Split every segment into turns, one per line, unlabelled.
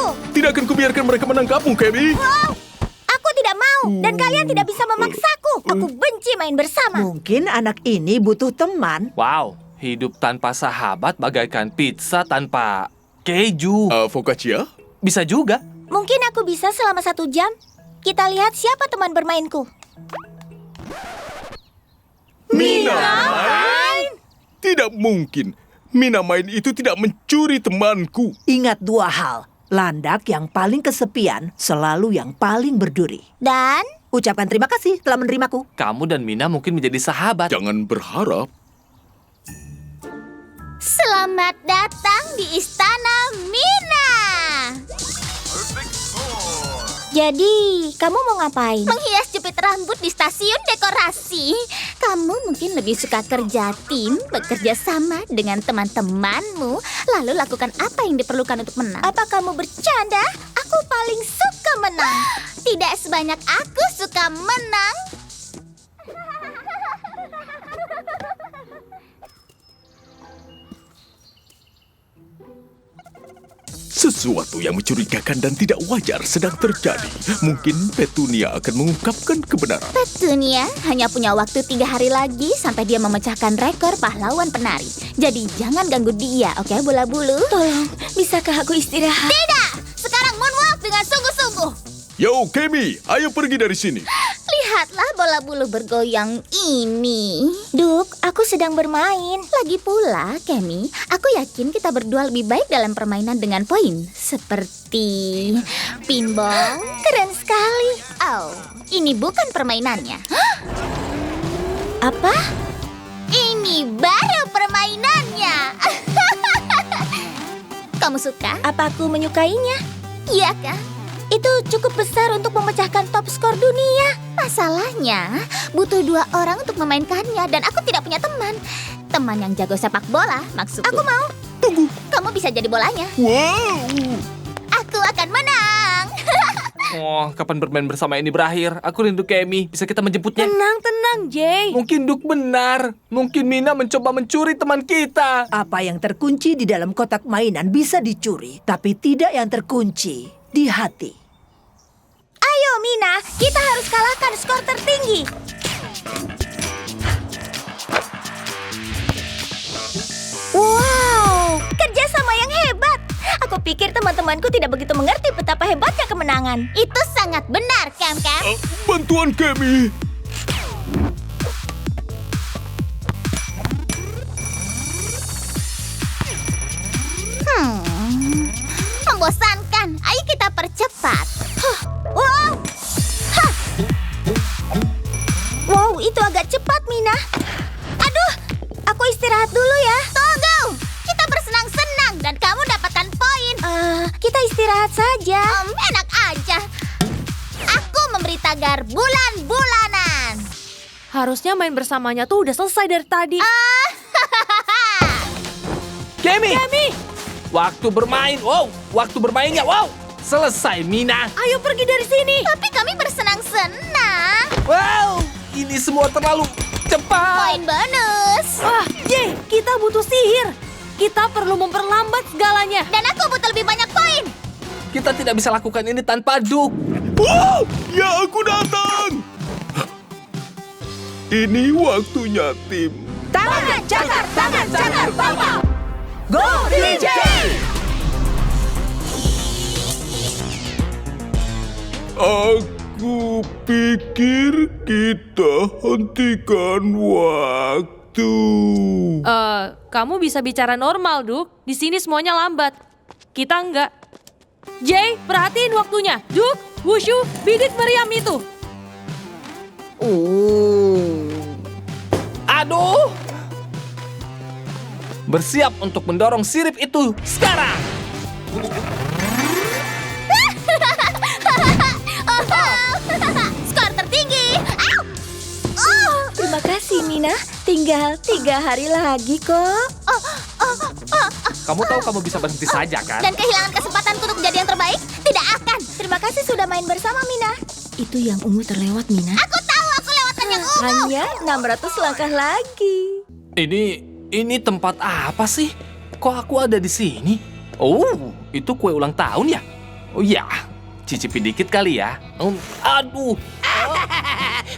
menangkapku.
Tidak akan kubiarkan mereka menangkapmu, Kemi.
Wow, aku tidak mau dan kalian tidak bisa memaksaku. Aku benci main bersama.
Mungkin anak ini butuh teman.
Wow, hidup tanpa sahabat bagaikan pizza tanpa keju.
Focaccia?
Bisa juga.
Mungkin aku bisa selama 1 jam. Kita lihat siapa teman bermainku.
Mina main? Tidak mungkin. Mina main itu tidak mencuri temanku.
Ingat 2 hal. Landak yang paling kesepian selalu yang paling berduri.
Dan
Ucapkan terima kasih telah menerimaku.
Kamu dan Mina mungkin menjadi sahabat.
Jangan berharap.
selamat datang di Istana Mina. Jadi, kamu mau ngapain?
Menghias jepit rambut di stasiun dekorasi. Kamu mungkin lebih suka kerja tim, bekerja sama dengan teman-temanmu, lalu lakukan apa yang diperlukan untuk menang.
Apa kamu bercanda? Aku paling suka menang.
Tidak sebanyak aku suka menang.
Sesuatu yang mencurigakan dan tidak wajar sedang terjadi. Mungkin Petunia akan mengungkapkan kebenaran.
Petunia hanya punya waktu 3 hari lagi sampai dia memecahkan rekor pahlawan penari. Jadi jangan ganggu dia, oke bola bulu?
Tolong, bisakah aku istirahat?
Tidak! Sekarang moonwalk dengan sungguh-sungguh.
Yo, Kemi, ayo pergi dari sini.
Lihatlah bola bulu bergoyang ini.
Duk, aku sedang bermain.
Lagi pula, Kemi, aku yakin kita berdua lebih baik dalam permainan dengan poin. Seperti pinball.
Keren sekali.
Oh, ini bukan permainannya.
Apa?
Ini baru permainannya. Kamu suka?
Apa aku menyukainya?
Iya kan?
Itu cukup besar untuk memecahkan top skor dunia.
Masalahnya, butuh 2 orang untuk memainkannya dan aku tidak punya teman. Teman yang jago sepak bola, maksudku.
Aku mau.
Tunggu.
Kamu bisa jadi bolanya.
Wow.
Aku akan menang.
Oh, kapan bermain bersama ini berakhir? Aku rindu Kemi. Bisa kita menjemputnya?
Tenang, Jay.
Mungkin Duk benar. Mungkin Mina mencoba mencuri teman kita.
Apa yang terkunci di dalam kotak mainan bisa dicuri, tapi tidak yang terkunci di hati.
Ayo, Mina. Kita harus kalahkan skor tertinggi. Wow, kerjasama yang hebat. Aku pikir teman-temanku tidak begitu mengerti betapa hebatnya kemenangan.
Itu sangat benar, Kem.
Bantuan Kemi.
Membosankan. Ayo kita percepat.
Wow. Hah. Wow, itu agak cepat, Mina. Aduh, aku istirahat dulu ya.
Tunggu. Kita bersenang-senang dan kamu dapatkan poin.
Kita istirahat saja.
Enak aja. Aku memberi tagar bulan-bulanan.
Harusnya main bersamanya tuh udah selesai dari tadi.
Kemi! Waktu bermain. Wow, waktu bermainnya. Wow, selesai Mina.
Ayo pergi dari sini.
Tapi kami bersenang-senang.
Wow, ini semua terlalu cepat.
Poin bonus.
Wah, Jay, kita butuh sihir. Kita perlu memperlambat segalanya.
Dan aku butuh lebih banyak poin.
Kita tidak bisa lakukan ini tanpa Duk.
Wow, ya aku datang. Ini waktunya tim.
Tangan cakar, papa. Go DJ!
Aku pikir kita hentikan waktu.
Kamu bisa bicara normal, Duk. Di sini semuanya lambat. Kita enggak. Jay, perhatiin waktunya. Duk, Wushu, bidik meriam itu.
Aduh. Bersiap untuk mendorong sirip itu sekarang.
Skor tertinggi.
Terima kasih, Mina. Tinggal 3 hari lagi kok.
Kamu tahu kamu bisa berhenti saja kan?
Dan kehilangan kesempatanku untuk menjadi yang terbaik? Tidak akan.
Terima kasih sudah main bersama, Mina.
Itu yang ungu terlewat, Mina.
Aku tahu aku lewatkan yang ungu.
Hanya 600 langkah lagi.
Ini tempat apa sih? Kok aku ada di sini? Oh, itu kue ulang tahun ya? Oh ya, cicipin dikit kali ya. Aduh,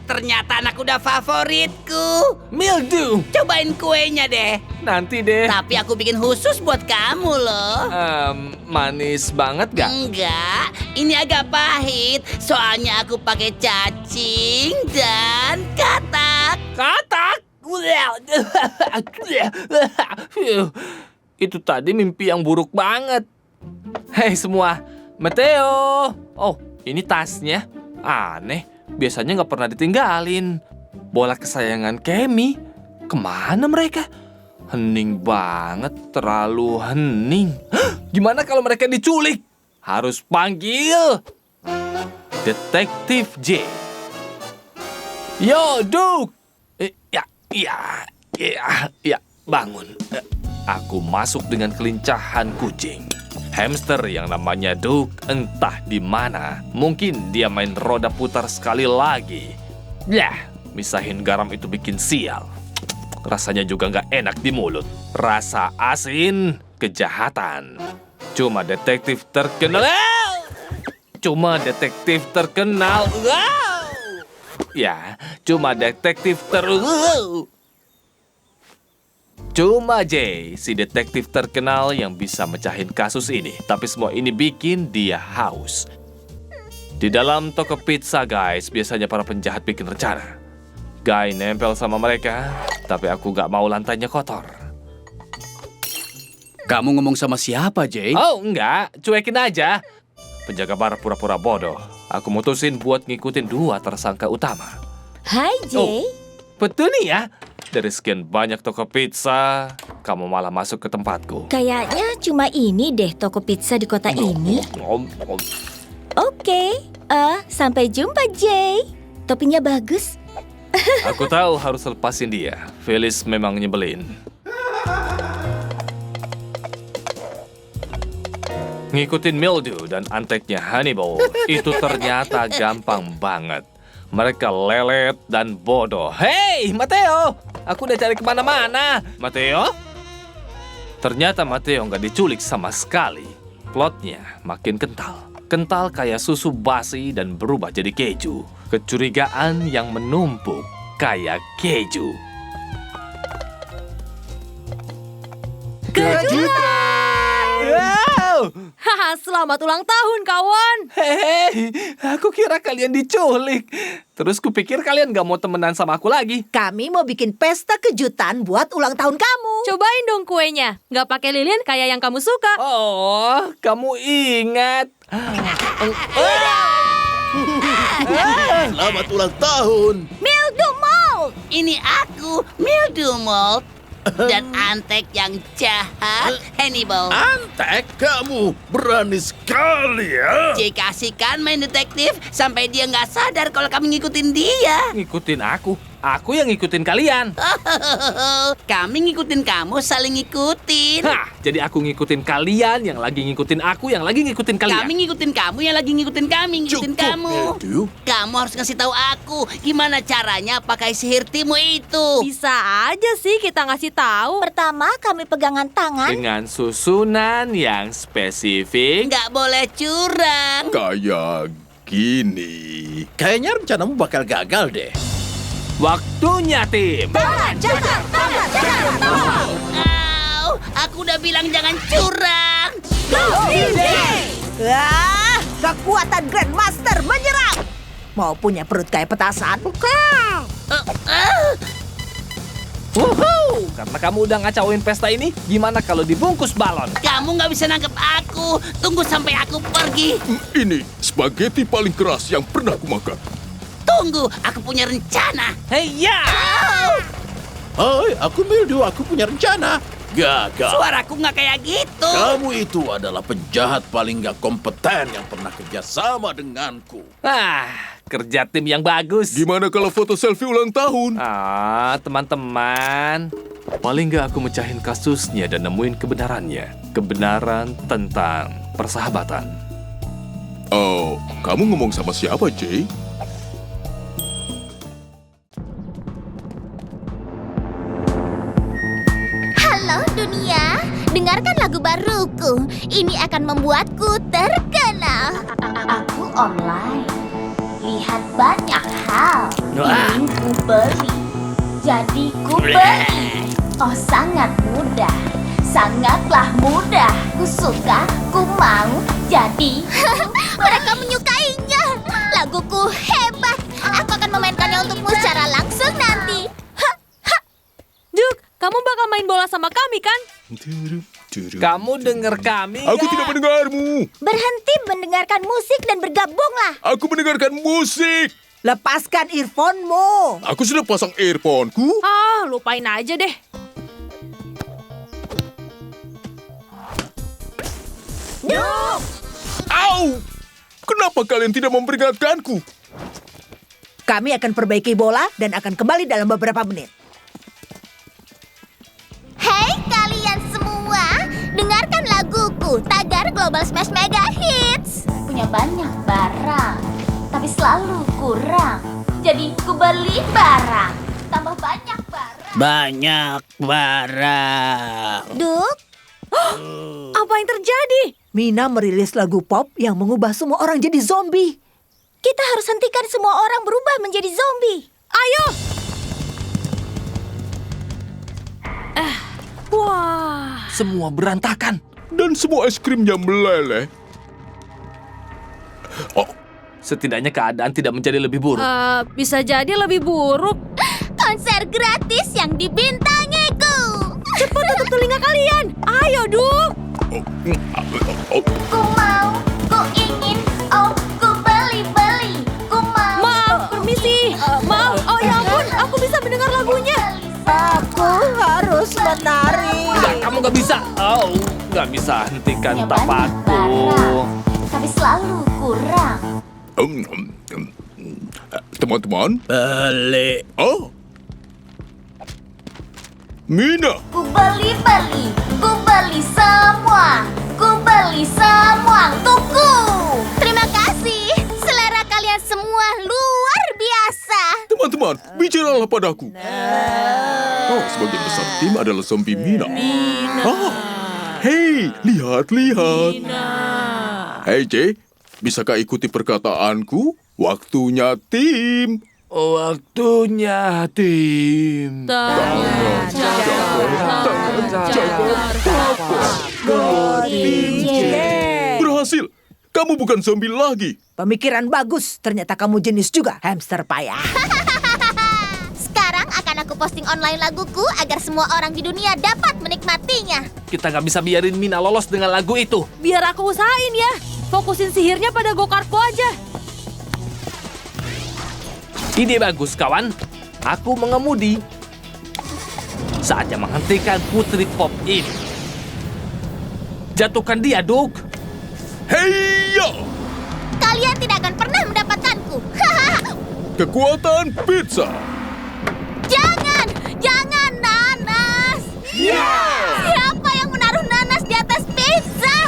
Ternyata anak kuda favoritku.
mildew.
Cobain kuenya deh.
Nanti deh.
Tapi aku bikin khusus buat kamu loh.
Manis banget gak?
Enggak, ini agak pahit. Soalnya aku pakai cacing dan katak.
Katak. Itu tadi mimpi yang buruk banget. Hei semua, Matteo. Oh, ini tasnya. Aneh, biasanya nggak pernah ditinggalin. Bola kesayangan Kemi. Kemana mereka? Hening banget, terlalu hening. Hah, gimana kalau mereka diculik? Harus panggil Detektif J. Yo, Duke. Ya, bangun. Aku masuk dengan kelincahan kucing. Hamster yang namanya Duke entah di mana. Mungkin dia main roda putar sekali lagi. Yah, misahin garam itu bikin sial. Rasanya juga nggak enak di mulut. Rasa asin, kejahatan. Cuma detektif terkenal. Ya, cuma detektif Cuma Jay, si detektif terkenal yang bisa mecahin kasus ini. Tapi semua ini bikin dia haus. Di dalam toko pizza, guys, biasanya para penjahat bikin rencana. Guy nempel sama mereka, tapi aku gak mau lantainya kotor.
Kamu ngomong sama siapa, Jay?
Oh, enggak. Cuekin aja. Penjaga bar pura-pura bodoh. Aku mutusin buat ngikutin dua tersangka utama.
Hai, Jay.
Betul nih ya. Dari sekian banyak toko pizza, kamu malah masuk ke tempatku.
Kayaknya cuma ini deh toko pizza di kota ini. Oke, sampai jumpa, Jay. Topinya bagus.
Aku tahu harus lepasin dia. Phyllis memang nyebelin. Ngikutin Mildew dan anteknya Hannibal itu ternyata gampang banget. Mereka lelet dan bodoh. Hei, Matteo! Aku udah cari kemana-mana. Matteo? Ternyata Matteo nggak diculik sama sekali. Plotnya makin kental. Kental kayak susu basi dan berubah jadi keju. Kecurigaan yang menumpuk kayak keju. Wow!
Haha, selamat ulang tahun, kawan.
Hei, aku kira kalian diculik. Terus kupikir kalian gak mau temenan sama aku lagi.
Kami mau bikin pesta kejutan buat ulang tahun kamu.
Cobain dong kuenya. Nggak pakai lilin kayak yang kamu suka.
Oh, kamu ingat.
Selamat ulang tahun.
Mildew Mold.
Ini aku, Mildew Mold. Dan antek yang jahat, Hannibal.
Antek, kamu berani sekali ya.
Jay kasihkan main detektif sampai dia nggak sadar kalau kami ngikutin dia.
Ngikutin aku. Aku yang ngikutin kalian.
Kami ngikutin kamu, saling ngikutin.
Hah, jadi aku ngikutin kalian, yang lagi ngikutin aku, yang lagi ngikutin kalian.
Kami ngikutin kamu, yang lagi ngikutin kami, ngikutin
Cukup,
kamu.
Mildew.
Kamu harus ngasih tahu aku gimana caranya pakai sihir timu itu.
Bisa aja sih kita ngasih tahu.
Pertama, kami pegangan tangan.
Dengan susunan yang spesifik.
Nggak boleh curang.
Kayak gini. Kayaknya rencanamu bakal gagal deh.
Waktunya, tim.
Au, aku udah bilang jangan curang.
Wah, kekuatan Grandmaster menyerang. Mau punya perut kayak petasan?
Wuhuu! Karena kamu udah ngacauin pesta ini, gimana kalau dibungkus balon?
Kamu nggak bisa nangkep aku. Tunggu sampai aku pergi.
Ini spaghetti paling keras yang pernah kumakan.
Tunggu, aku punya rencana.
Hei ya!
Hai, aku Mildew, aku punya rencana. Gagal.
Suaraku nggak kayak gitu.
Kamu itu adalah penjahat paling gak kompeten yang pernah kerjasama denganku.
Kerja tim yang bagus.
Gimana kalau foto selfie ulang tahun?
Teman-teman. Paling gak aku mecahin kasusnya dan nemuin kebenarannya. Kebenaran tentang persahabatan.
Oh, kamu ngomong sama siapa, Jay?
Halo dunia, dengarkan lagu baruku. Ini akan membuatku terkenal. Aku online. Lihat banyak hal. Ingin ku beli. Jadi ku beli. Oh, sangat mudah. Sangatlah mudah. Ku suka, ku mau. Jadi mereka menyukainya. Laguku hebat. Aku akan memainkannya untukmu secara langsung nanti.
Duke, kamu bakal main bola sama kami kan?
Kamu dengar kami
Aku
nggak?
tidak mendengarmu.
Berhenti mendengarkan musik dan bergabunglah.
Aku mendengarkan musik.
Lepaskan earphone-mu.
Aku sudah pasang earphone-ku.
Ah, lupain aja deh.
Au! Kenapa kalian tidak memperingatkanku?
Kami akan perbaiki bola dan akan kembali dalam beberapa menit.
Hei kalian semua, dengarkan laguku Tagar Global Smash Mega Hits. Punya banyak barang, tapi selalu kurang. Jadi ku beli barang, tambah banyak barang.
Banyak barang.
Duk,
Apa yang terjadi?
Mina merilis lagu pop yang mengubah semua orang jadi zombie.
kita harus hentikan semua orang berubah menjadi zombie.
Ayo! Wah.
Semua berantakan.
Dan semua es krimnya meleleh. Oh,
Setidaknya keadaan tidak menjadi lebih buruk.
Bisa jadi lebih buruk.
Konser gratis yang dibintangiku.
Cepat tutup telinga kalian. Ayo, Duke.
Ku mau, ku ingin, oh ku beli-beli. Ku mau.
Maaf, permisi. Maaf. Oh ya ampun, aku bisa mendengar lagunya.
Aku harus menari.
Enggak, kamu nggak bisa. Oh, nggak bisa hentikan
Punya banyak
tapakku.
barang, tapi selalu kurang.
teman-teman.
Balik.
Oh, Mina.
Ku beli-beli, ku beli semua. Ku beli semua untukku. Terima kasih. Selera kalian semua luar biasa.
Teman-teman, bicaralah padaku. Oh, sebagian besar tim adalah zombie Mina. Ah, hei, lihat. Hei, Jay, bisakah ikuti perkataanku? Waktunya tim.
Waktunya tim.
Berhasil. Kamu bukan zombie lagi.
Pemikiran bagus. Ternyata kamu jenis juga hamster payah.
Sekarang akan aku posting online laguku agar semua orang di dunia dapat menikmatinya.
Kita nggak bisa biarin Mina lolos dengan lagu itu.
Biar aku usahain ya. Fokusin sihirnya pada go-kartku aja.
Ide bagus, kawan. Aku mengemudi. Saatnya menghentikan putri pop ini. Jatuhkan dia, Duke.
Hei, ya!
Kalian tidak akan pernah mendapatkanku.
Kekuatan pizza.
Jangan nanas. Siapa yang menaruh nanas di atas pizza?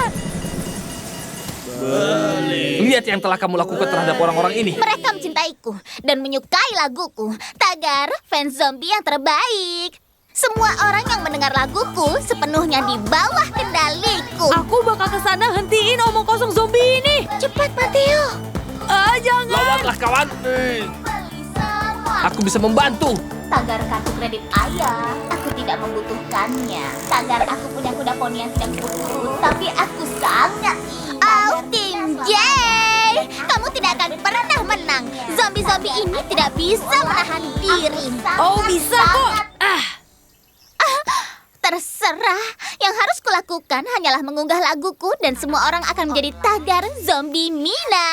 Lihat yang telah kamu lakukan terhadap orang-orang ini.
Mereka mencintaiku dan menyukai laguku. Tagar, fans zombie yang terbaik. Semua orang yang mendengar laguku sepenuhnya di bawah kendaliku.
Aku bakal kesana hentiin omong kosong zombie ini.
Cepat, Mateo.
Jangan.
Lawanlah, kawan.
Beli semua.
Aku bisa membantu.
Tagar kartu kredit ayah, aku tidak membutuhkannya. Tagar aku punya kuda poni yang tidak kutu, tapi aku sangat ingin. Oh, tim J, kamu tidak akan pernah menang. Zombie-zombie ini tidak bisa menahan diri.
Oh, bisa kok.
Terserah, yang harus kulakukan hanyalah mengunggah laguku dan semua orang akan menjadi tagar zombie Mina.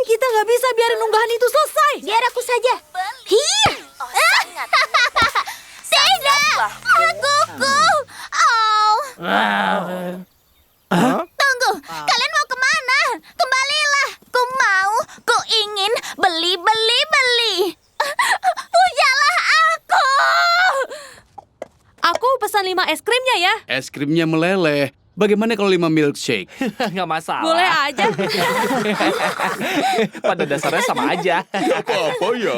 Kita nggak bisa biarin unggahan itu selesai.
Biar aku saja. Hiya! Tidak! Laguku! Oh! Tunggu, kalian mau kemana? Kembalilah. Ku mau, ku ingin, beli. Pujalah aku!
Aku pesan 5 es krimnya ya.
Es krimnya meleleh. Bagaimana kalau 5 milkshake?
Nggak masalah.
Boleh aja.
Pada dasarnya sama aja.
Apa-apa ya.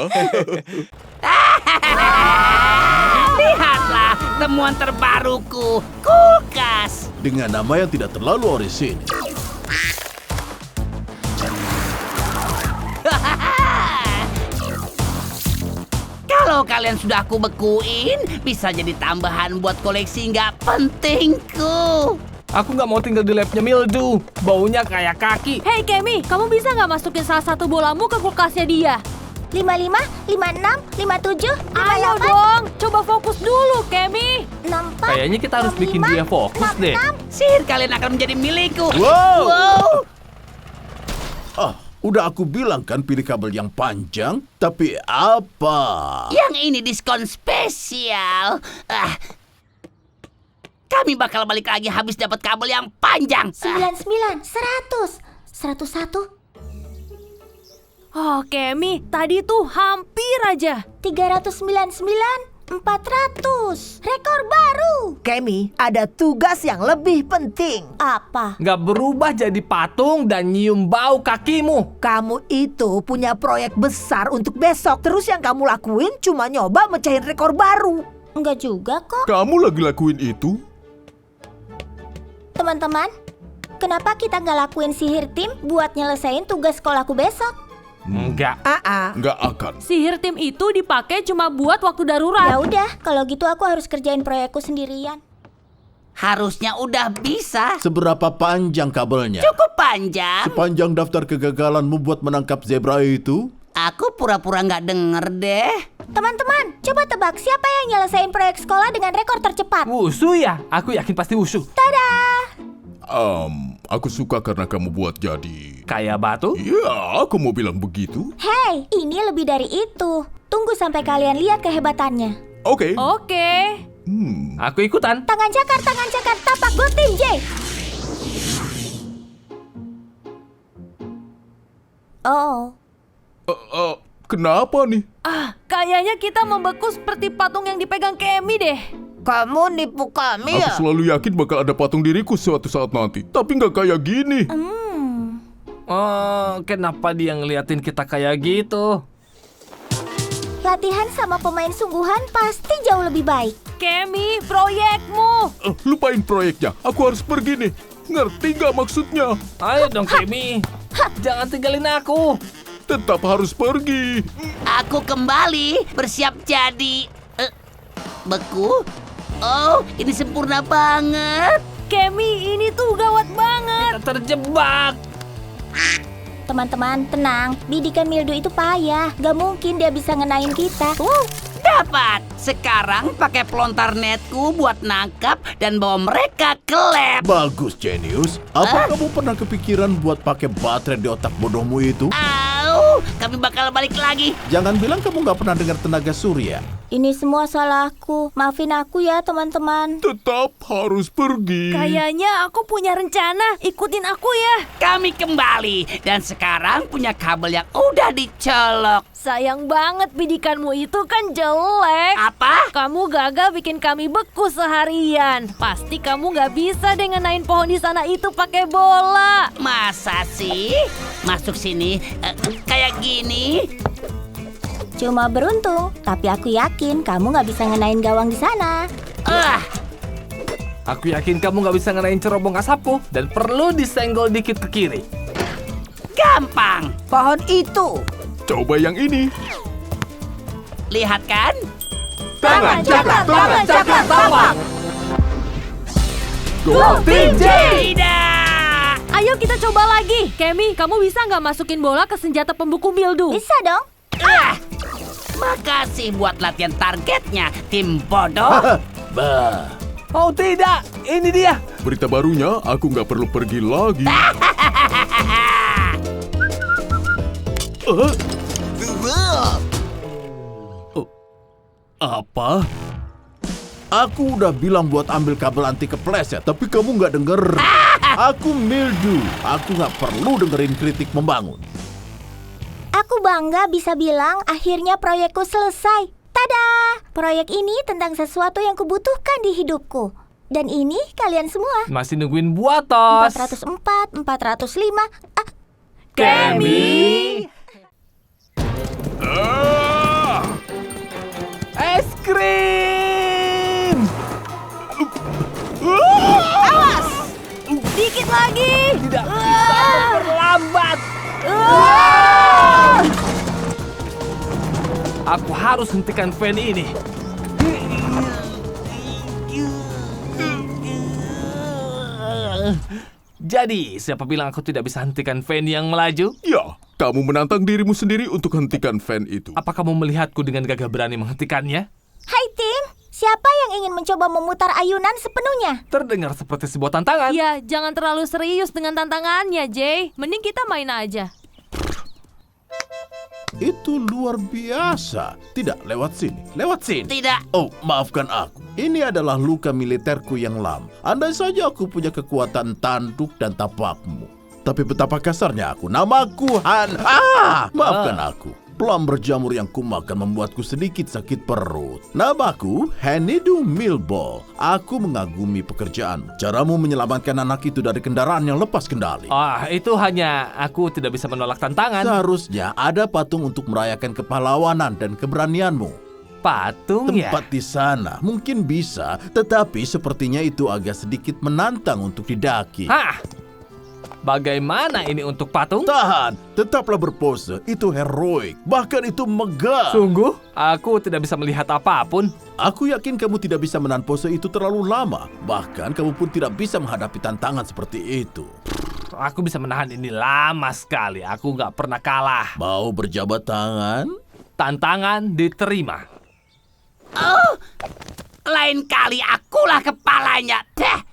Lihatlah, temuan terbaruku, kulkas.
Dengan nama yang tidak terlalu orisinil.
Kalau kalian sudah aku bekuin, bisa jadi tambahan buat koleksi nggak pentingku.
Aku nggak mau tinggal di labnya Mildew. Baunya kayak kaki.
Hei Kemi, kamu bisa nggak masukin salah satu bolamu ke kulkasnya dia?
55, 56, 57, 58,
Ayo dong, coba fokus dulu Kemi.
64,
Kayaknya kita harus bikin dia fokus deh.
Sihir kalian akan menjadi milikku.
Wow! Udah aku bilang kan pilih kabel yang panjang, tapi apa?
Yang ini diskon spesial. Kami bakal balik lagi habis dapat kabel yang panjang.
99, 100, 101,
Oh Kemi, tadi tuh hampir aja.
399, 400. Rekor baru.
Kemi, ada tugas yang lebih penting.
Apa?
Nggak berubah jadi patung dan nyium bau kakimu.
Kamu itu punya proyek besar untuk besok. Terus yang kamu lakuin cuma nyoba mecahin rekor baru.
Enggak juga kok.
Kamu lagi lakuin itu?
Teman-teman, kenapa kita nggak lakuin sihir tim buat nyelesain tugas sekolahku besok?
Enggak.
Nggak akan.
Sihir tim itu dipakai cuma buat waktu darurat.
Ya udah, kalau gitu aku harus kerjain proyekku sendirian.
Harusnya udah bisa.
Seberapa panjang kabelnya?
Cukup panjang.
Sepanjang daftar kegagalanmu buat menangkap zebra itu?
Aku pura-pura nggak denger deh.
Teman-teman, coba tebak siapa yang nyelesain proyek sekolah dengan rekor tercepat?
Wushu ya? Aku yakin pasti Wushu.
Tada!
Aku suka karena kamu buat jadi...
Kayak batu?
Ya, aku mau bilang begitu.
Hey, ini lebih dari itu. Tunggu sampai kalian lihat kehebatannya.
Oke.
Oke.
Aku ikutan.
Tangan cakar, tapak go tim J. Oh,
Kenapa nih?
Kayaknya kita membeku seperti patung yang dipegang Kemi deh.
Kamu nipu kami
Aku selalu yakin bakal ada patung diriku suatu saat nanti. Tapi nggak kayak gini.
Oh, kenapa dia ngeliatin kita kayak gitu?
latihan sama pemain sungguhan pasti jauh lebih baik.
Kemi, proyekmu.
Lupain proyeknya. Aku harus pergi nih. Ngerti nggak maksudnya?
Ayo dong, Kemi. Jangan tinggalin aku.
Tetap harus pergi.
Aku kembali bersiap jadi beku. Oh, ini sempurna banget.
Kemi, ini tuh gawat banget.
Kita terjebak.
Teman-teman, tenang. Bidikan Mildew itu payah. Gak mungkin dia bisa ngenain kita.
Dapat. Sekarang pakai pelontar netku buat nangkap dan bawa mereka ke lab.
Bagus, Genius. Apa kamu pernah kepikiran buat pakai baterai di otak bodohmu itu?
Au, kami bakal balik lagi.
Jangan bilang kamu nggak pernah dengar tenaga surya.
Ini semua salahku. Maafin aku ya, teman-teman.
Tetap harus pergi.
Kayaknya aku punya rencana. Ikutin aku ya.
Kami kembali dan sekarang punya kabel yang udah dicolok.
Sayang banget bidikanmu itu kan jelek.
Apa?
Kamu gagal bikin kami beku seharian. Pasti kamu nggak bisa deh ngenain pohon di sana itu pakai bola.
Masa sih? Masuk sini kayak gini.
Cuma beruntung, tapi aku yakin kamu nggak bisa ngenain gawang di sana.
Aku yakin kamu nggak bisa ngenain cerobong asapku dan perlu disenggol dikit ke kiri.
Gampang.
Pohon itu.
Coba yang ini.
Lihat kan?
Tangan cakar, tangan cakar, tapak.
Go Team J!
Tidak.
Ayo kita coba lagi. Kemi, kamu bisa nggak masukin bola ke senjata pembuku Mildew?
Bisa dong.
Makasih buat latihan targetnya, tim bodoh.
Bah.
Oh tidak, ini dia.
Berita barunya, aku nggak perlu pergi lagi.
Apa? Aku udah bilang buat ambil kabel anti kepleset, tapi kamu nggak denger. Aku Mildew. Aku nggak perlu dengerin kritik membangun.
Aku bangga bisa bilang akhirnya proyekku selesai. Tada! Proyek ini tentang sesuatu yang kubutuhkan di hidupku. Dan ini kalian semua.
Masih nungguin buatos.
404, 405.
Kemi. Es krim.
lagi.
Tidak bisa memperlambat. Aku harus hentikan fan ini. Jadi, siapa bilang aku tidak bisa hentikan fan yang melaju?
Ya, kamu menantang dirimu sendiri untuk hentikan fan itu.
Apa kamu melihatku dengan gagah berani menghentikannya?
Hai tim, siapa yang ingin mencoba memutar ayunan sepenuhnya?
Terdengar seperti sebuah tantangan.
Ya, jangan terlalu serius dengan tantangannya, Jay. Mending kita main aja.
Itu luar biasa. Tidak, lewat sini. Lewat sini.
Tidak.
Oh, maafkan aku. Ini adalah luka militerku yang lama. Andai saja aku punya kekuatan tanduk dan tapakmu. Tapi betapa kasarnya aku. Namaku Han. Maafkan aku. Pelam berjamur yang kumakan membuatku sedikit sakit perut. Namaku Hanidu Milball. Aku mengagumi pekerjaanmu. Caramu menyelamatkan anak itu dari kendaraan yang lepas kendali.
Itu hanya aku tidak bisa menolak tantangan.
Seharusnya ada patung untuk merayakan kepahlawanan dan keberanianmu.
Patung ya?
Tempat di sana mungkin bisa, tetapi sepertinya itu agak sedikit menantang untuk didaki.
Hah? Bagaimana ini untuk patung?
Tahan, tetaplah berpose. Itu heroik, bahkan itu megah.
Sungguh? Aku tidak bisa melihat apapun.
Aku yakin kamu tidak bisa menahan pose itu terlalu lama. Bahkan kamu pun tidak bisa menghadapi tantangan seperti itu.
Aku bisa menahan ini lama sekali. Aku nggak pernah kalah.
Mau berjabat tangan?
Tantangan diterima.
Oh, lain kali akulah kepalanya. Dah.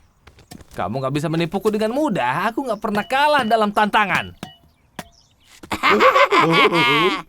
Kamu nggak bisa menipuku dengan mudah. Aku nggak pernah kalah dalam tantangan.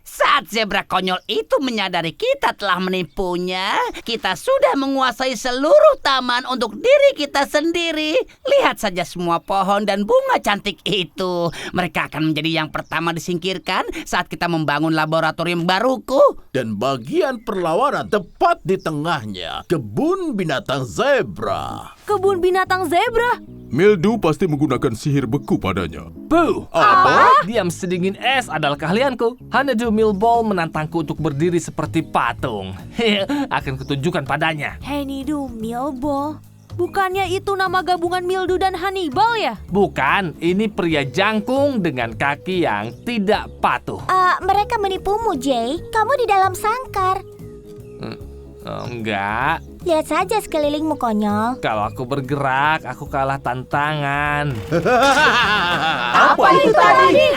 Saat zebra konyol itu menyadari kita telah menipunya, kita sudah menguasai seluruh taman untuk diri kita sendiri. Lihat saja semua pohon dan bunga cantik itu. Mereka akan menjadi yang pertama disingkirkan saat kita membangun laboratorium baruku.
Dan bagian perlawanan tepat di tengahnya, kebun binatang zebra.
Kebun binatang zebra?
Mildew pasti menggunakan sihir beku padanya.
Buh!
Apa?
Diam sedingin es adalah keahlianku. Hanidu Milball menantangku untuk berdiri seperti patung. Akan kutunjukkan padanya.
Hanidu Milball? Bukannya itu nama gabungan Mildew dan Hannibal ya?
Bukan, ini pria jangkung dengan kaki yang tidak patuh.
Mereka menipumu, Jay. Kamu di dalam sangkar.
Enggak.
Lihat saja sekelilingmu, konyol.
Kalau aku bergerak, aku kalah tantangan.
Apa itu tadi?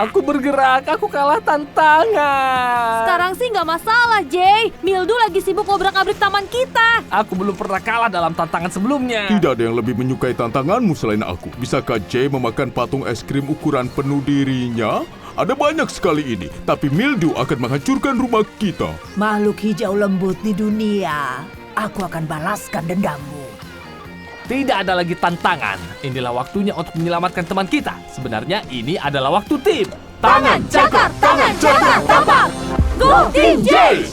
Aku bergerak, aku kalah tantangan.
Sekarang sih nggak masalah, Jay. Mildew lagi sibuk ngobrak-abrik taman kita.
Aku belum pernah kalah dalam tantangan sebelumnya.
Tidak ada yang lebih menyukai tantanganmu selain aku. Bisakah Jay memakan patung es krim ukuran penuh dirinya? Ada banyak sekali ini, tapi Mildew akan menghancurkan rumah kita.
Makhluk hijau lembut di dunia. Aku akan balaskan dendammu.
Tidak ada lagi tantangan. Inilah waktunya untuk menyelamatkan teman kita. Sebenarnya ini adalah waktu tim.
Tangan cakar, tapak. Go Team Jay!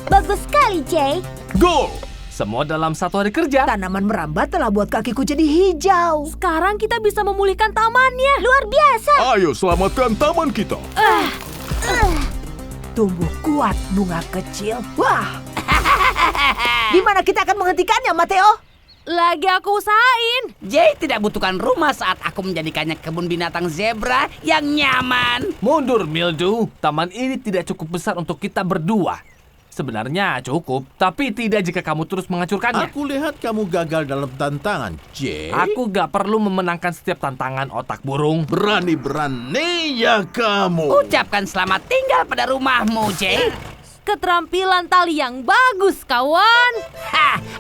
Bagus sekali, Jay.
Go!
Semua dalam satu hari kerja.
Tanaman merambat telah buat kakiku jadi hijau.
Sekarang kita bisa memulihkan tamannya.
Luar biasa.
Ayo selamatkan taman kita.
Tumbuh kuat, bunga kecil. Wah! Di mana kita akan menghentikannya, Mateo?
Lagi aku usahain.
Jay tidak butuhkan rumah saat aku menjadikannya kebun binatang zebra yang nyaman.
Mundur, Mildew. Taman ini tidak cukup besar untuk kita berdua. Sebenarnya cukup, tapi tidak jika kamu terus menghancurkannya.
Aku lihat kamu gagal dalam tantangan, Jay.
Aku gak perlu memenangkan setiap tantangan otak burung.
Berani-berani ya kamu.
Ucapkan selamat tinggal pada rumahmu, Jay.
Keterampilan tali yang bagus, kawan.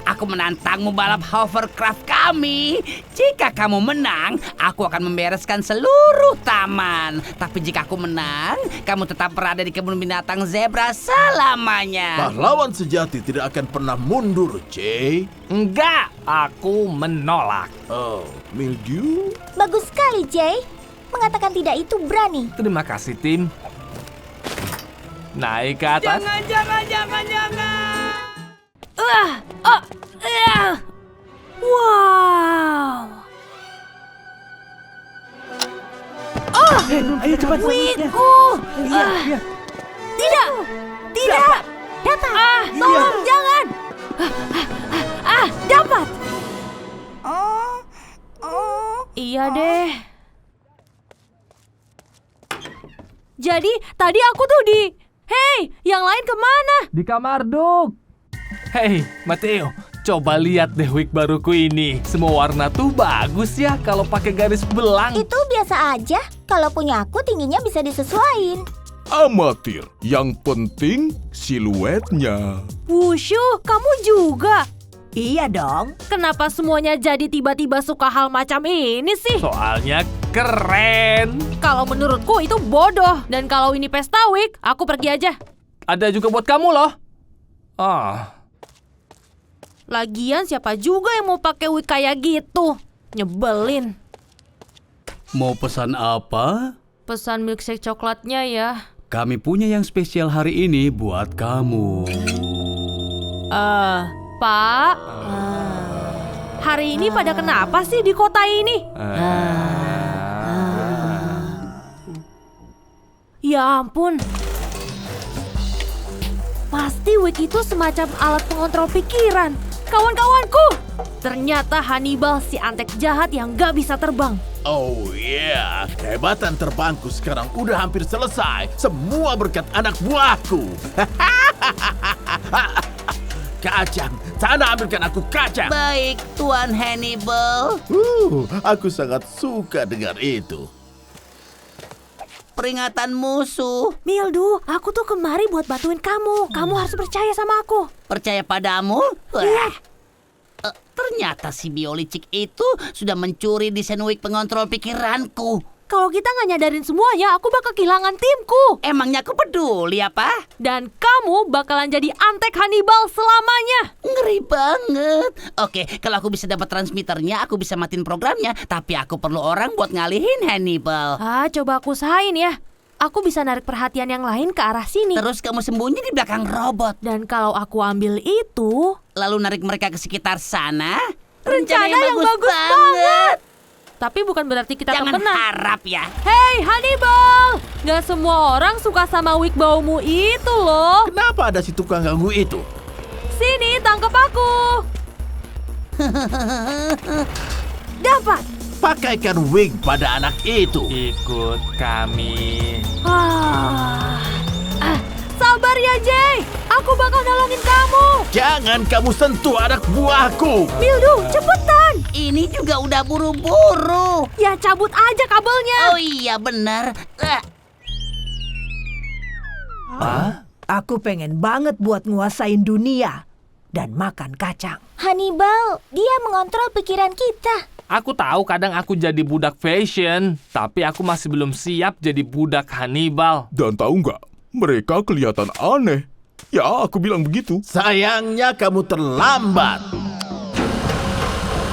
Aku menantangmu balap hovercraft kami. Jika kamu menang, aku akan membereskan seluruh taman. Tapi jika aku menang, kamu tetap berada di kebun binatang zebra selamanya.
Pahlawan sejati tidak akan pernah mundur, Jay.
Enggak, aku menolak.
Oh, Mildew?
Bagus sekali, Jay. Mengatakan tidak itu berani.
Terima kasih, tim. Naik ke atas.
Wow.
Ayo cepat.
Wiku. Tidak. Dapat. Tolong jangan. Dapat. Iya deh. Jadi tadi aku tuh Hei, yang lain kemana?
Di kamar, Duk. Hei, Mateo, coba lihat deh wig baruku ini. Semua warna tuh bagus ya kalau pakai garis belang.
Itu biasa aja. Kalau punya aku tingginya bisa disesuaiin.
Amatir. Yang penting siluetnya.
Wushu, kamu juga?
Iya dong.
Kenapa semuanya jadi tiba-tiba suka hal macam ini sih?
Soalnya keren.
Kalau menurutku itu bodoh. Dan kalau ini pesta wig, aku pergi aja.
Ada juga buat kamu loh.
Lagian siapa juga yang mau pakai wig kayak gitu? Nyebelin.
Mau pesan apa?
Pesan milkshake coklatnya ya.
Kami punya yang spesial hari ini buat kamu.
Pak. Hari ini pada kenapa sih di kota ini? Ya ampun. Pasti wig itu semacam alat pengontrol pikiran. Kawan-kawanku, ternyata Hannibal si antek jahat yang gak bisa terbang.
Oh iya, kehebatan terbangku sekarang udah hampir selesai. Semua berkat anak buahku. Kacang, sana ambilkan aku kacang.
Baik, Tuan Hannibal.
Aku sangat suka dengar itu.
Peringatan musuh.
Mildu, aku tuh kemari buat bantuin kamu. Kamu harus percaya sama aku.
Percaya padamu? Wah. Ternyata si biolicik itu sudah mencuri desain wig pengontrol pikiranku.
Kalau kita nggak nyadarin semuanya, aku bakal kehilangan timku.
Emangnya aku peduli apa?
Dan kamu bakalan jadi antek Hannibal selamanya.
Ngeri banget. Oke, kalau aku bisa dapat transmitternya, aku bisa matiin programnya. Tapi aku perlu orang buat ngalihin Hannibal.
Coba aku usahain ya. Aku bisa narik perhatian yang lain ke arah sini.
Terus kamu sembunyi di belakang robot.
Dan kalau aku ambil itu,
lalu narik mereka ke sekitar sana.
Rencana yang bagus banget. Tapi bukan berarti kita
jangan
terkenal.
Harap ya.
Hei Hannibal, gak semua orang suka sama wig baumu itu loh.
Kenapa ada si tukang ganggu itu?
Sini, tangkap aku. Dapat.
Pakaikan wig pada anak itu.
Ikut kami.
Sabar ya Jay, aku bakal nolongin kamu.
Jangan kamu sentuh anak buahku.
Mildu, cepetan.
Ini juga udah buru-buru.
Ya cabut aja kabelnya.
Oh iya benar.
Aku pengen banget buat nguasain dunia dan makan kacang.
Hannibal, dia mengontrol pikiran kita.
Aku tahu kadang aku jadi budak fashion, tapi aku masih belum siap jadi budak Hannibal.
Dan tahu nggak? Mereka kelihatan aneh. Ya, aku bilang begitu.
Sayangnya kamu terlambat.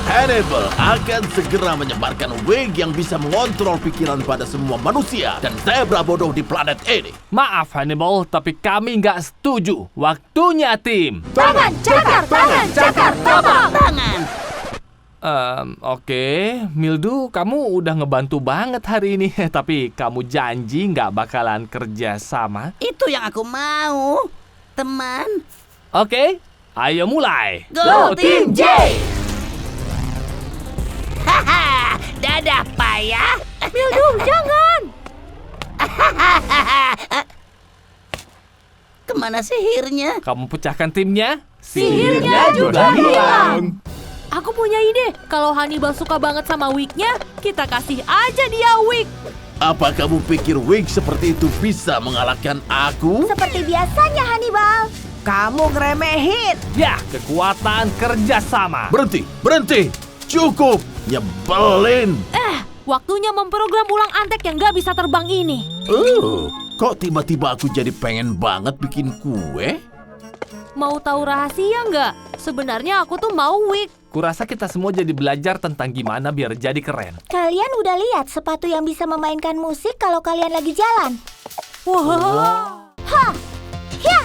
Hannibal akan segera menyebarkan wig yang bisa mengontrol pikiran pada semua manusia dan zebra bodoh di planet ini.
Maaf Hannibal, tapi kami nggak setuju. Waktunya tim.
Tangan, cakar, tangan, cakar,
tangan.
Oke, Mildu, kamu udah ngebantu banget hari ini. Tapi kamu janji nggak bakalan kerja sama?
Itu yang aku mau, teman.
Oke, ayo mulai.
Go Team J! Haha, dadah payah.
Mildu, jangan.
Kemana sihirnya?
Kamu pecahkan timnya?
Sihirnya juga hilang.
hilang.
Aku punya ide. Kalau Hannibal suka banget sama wignya, kita kasih aja dia wig.
Apa kamu pikir wig seperti itu bisa mengalahkan aku?
Seperti biasanya Hannibal.
Kamu ngeremehin.
Ya, kekuatan kerjasama.
Berhenti, berhenti. Cukup, nyebelin.
Waktunya memprogram ulang antek yang gak bisa terbang ini.
Kok tiba-tiba aku jadi pengen banget bikin kue?
Mau tahu rahasia nggak? Sebenarnya aku tuh mau wig.
Kurasa kita semua jadi belajar tentang gimana biar jadi keren.
Kalian udah lihat sepatu yang bisa memainkan musik kalau kalian lagi jalan?
Wah.
Hah! Ya!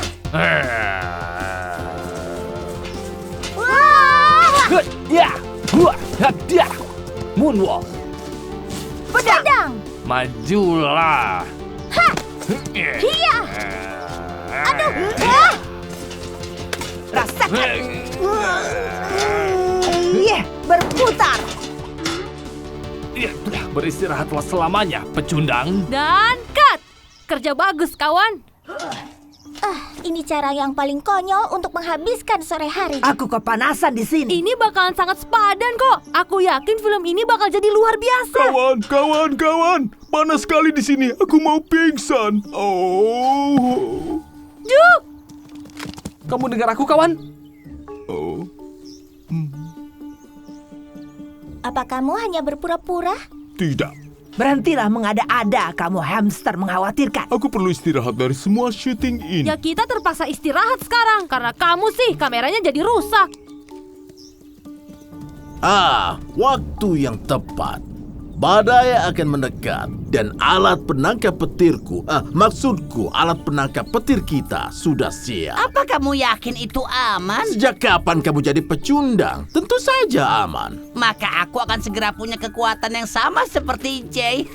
Good, ya, gua, dia, moonwalk.
Pedang!
Majulah.
Hah! Iya! Aduh! Ah!
Berputar.
Ya, beristirahatlah selamanya, pecundang.
Dan cut! Kerja bagus, kawan.
Ini cara yang paling konyol untuk menghabiskan sore hari.
Aku kepanasan di sini.
Ini bakalan sangat sepadan kok. Aku yakin film ini bakal jadi luar biasa.
Kawan. Panas sekali di sini. Aku mau pingsan. Oh.
Juk!
Kamu dengar aku, kawan?
Oh.
Apa kamu hanya berpura-pura?
Tidak.
Berhentilah mengada-ada, kamu hamster mengkhawatirkan.
Aku perlu istirahat dari semua syuting ini.
Ya kita terpaksa istirahat sekarang. Karena kamu sih kameranya jadi rusak.
Waktu yang tepat. Badai akan mendekat dan alat penangkap petirku, maksudku alat penangkap petir kita sudah siap.
Apa kamu yakin itu aman?
Sejak kapan kamu jadi pecundang? Tentu saja aman.
Maka aku akan segera punya kekuatan yang sama seperti Jay.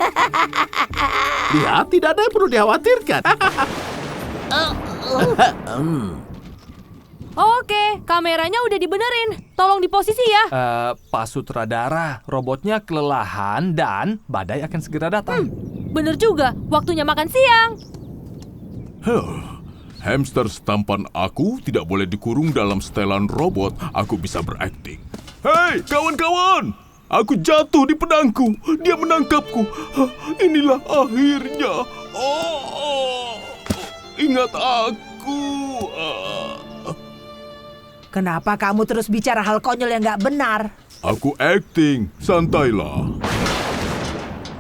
Lihat, tidak ada yang perlu dikhawatirkan.
Oke, kameranya udah dibenerin. Tolong di posisi ya.
Pak Sutradara, robotnya kelelahan dan badai akan segera datang.
Bener juga, waktunya makan siang.
Hamster setampan aku tidak boleh dikurung dalam setelan robot. Aku bisa berakting. Hei, kawan-kawan! Aku jatuh di pedangku. Dia menangkapku. Inilah akhirnya. Ingat aku.
Kenapa kamu terus bicara hal konyol yang gak benar?
Aku acting. Santailah.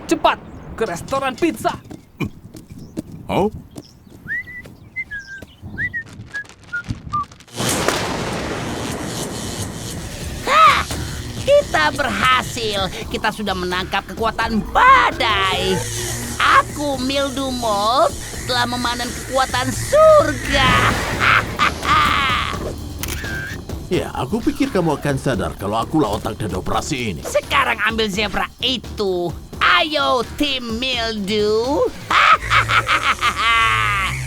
Cepat, ke restoran pizza.
Oh?
Kita berhasil. Kita sudah menangkap kekuatan badai. Aku, Mildew Mold, telah memanen kekuatan surga.
Ya, aku pikir kamu akan sadar kalau akulah otak dan operasi ini.
Sekarang ambil zebra itu. Ayo, tim Mildew.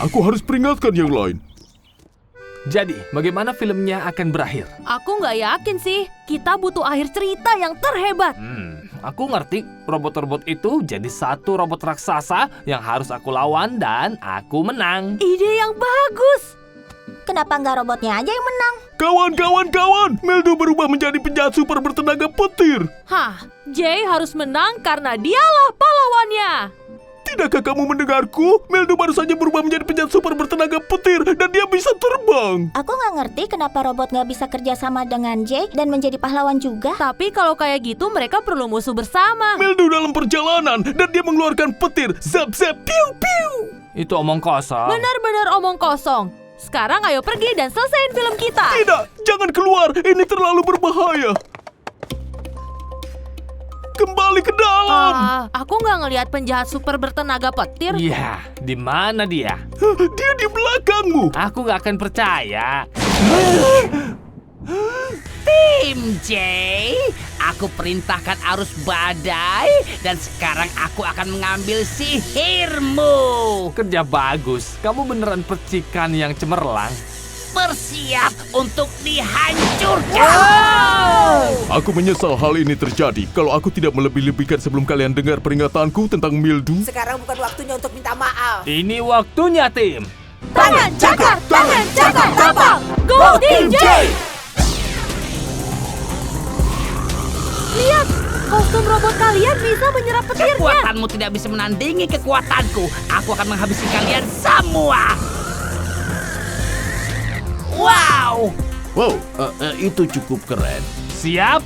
Aku harus peringatkan yang lain.
Jadi, bagaimana filmnya akan berakhir?
Aku nggak yakin sih. Kita butuh akhir cerita yang terhebat.
Aku ngerti. Robot-robot itu jadi satu robot raksasa yang harus aku lawan dan aku menang.
Ide yang bagus.
Kenapa nggak robotnya aja yang menang?
Kawan! Mildew berubah menjadi penjahat super bertenaga petir.
Jay harus menang karena dialah pahlawannya.
Tidakkah kamu mendengarku? Mildew baru saja berubah menjadi penjahat super bertenaga petir dan dia bisa terbang.
Aku nggak ngerti kenapa robot nggak bisa kerja sama dengan Jay dan menjadi pahlawan juga.
Tapi kalau kayak gitu mereka perlu musuh bersama.
Mildew dalam perjalanan dan dia mengeluarkan petir. Zap, piu, piu.
Itu omong kosong.
Benar-benar omong kosong. Sekarang ayo pergi dan selesaiin film kita.
Tidak, jangan keluar. Ini terlalu berbahaya. Kembali ke dalam.
Aku nggak ngelihat penjahat super bertenaga petir.
Iya, di mana dia?
Dia di belakangmu.
Aku nggak akan percaya.
Tim Jay, aku perintahkan arus badai dan sekarang aku akan mengambil sihirmu.
Kerja bagus. Kamu beneran percikan yang cemerlang.
Bersiap untuk dihancurkan.
Aku menyesal hal ini terjadi. Kalau aku tidak melebih-lebihkan sebelum kalian dengar peringatanku tentang Mildew.
Sekarang bukan waktunya untuk minta maaf.
Ini waktunya, tim.
Tangan cakar, tapang. Go Team Jay! Lihat, kostum robot kalian bisa menyerap petirnya.
Kekuatanmu tidak bisa menandingi kekuatanku. Aku akan menghabisi kalian semua. Wow!
Itu cukup keren.
Siap?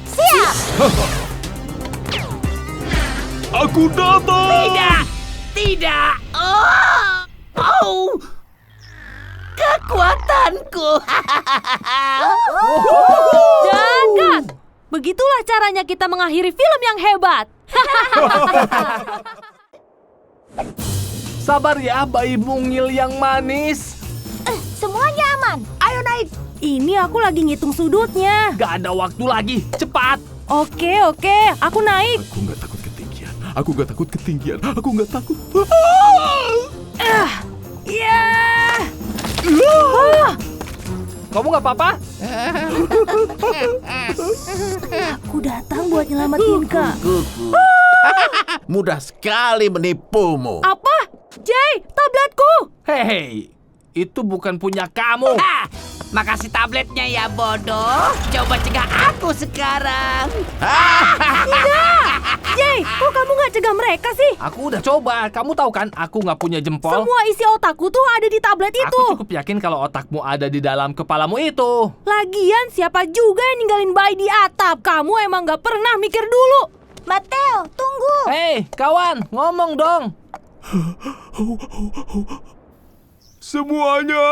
Aku datang.
Tidak. Oh. Kekuatanku.
Dan cut! Begitulah caranya kita mengakhiri film yang hebat.
Sabar ya, bayi mungil yang manis.
Semuanya aman.
Ayo naik.
Ini aku lagi ngitung sudutnya.
Gak ada waktu lagi, cepat.
Oke, aku naik.
Aku nggak takut ketinggian. Aku nggak takut.
kamu nggak apa-apa?
Aku datang buat nyelamatin Kak.
Mudah sekali menipumu.
Apa? Jay, tabletku!
Hei, itu bukan punya kamu.
Makasih tabletnya ya, bodoh. Coba cegah aku sekarang.
Jay, kok kamu nggak cegah mereka sih?
Aku udah coba. Kamu tahu kan, aku nggak punya jempol.
Semua isi otakku tuh ada di tablet itu.
Aku cukup yakin kalau otakmu ada di dalam kepalamu itu.
Lagian siapa juga yang ninggalin bayi di atap? Kamu emang nggak pernah mikir dulu.
Mateo, tunggu.
Hei, kawan, ngomong dong.
Semuanya!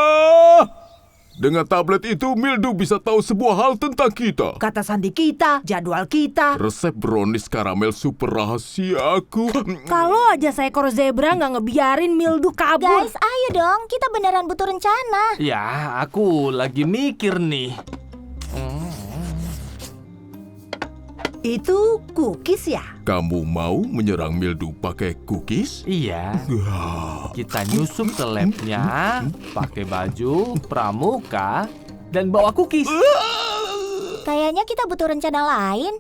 Dengan tablet itu, Mildew bisa tahu sebuah hal tentang kita.
Kata sandi kita, jadwal kita.
Resep brownies karamel super rahasiaku.
Kalau aja seekor zebra nggak ngebiarin Mildew kabur.
Guys, ayo dong. Kita beneran butuh rencana.
Ya, aku lagi mikir nih.
Itu cookies ya?
Kamu mau menyerang Mildew pakai cookies?
Iya. Kita nyusup ke labnya, pakai baju pramuka, dan bawa cookies.
Kayaknya kita butuh rencana lain.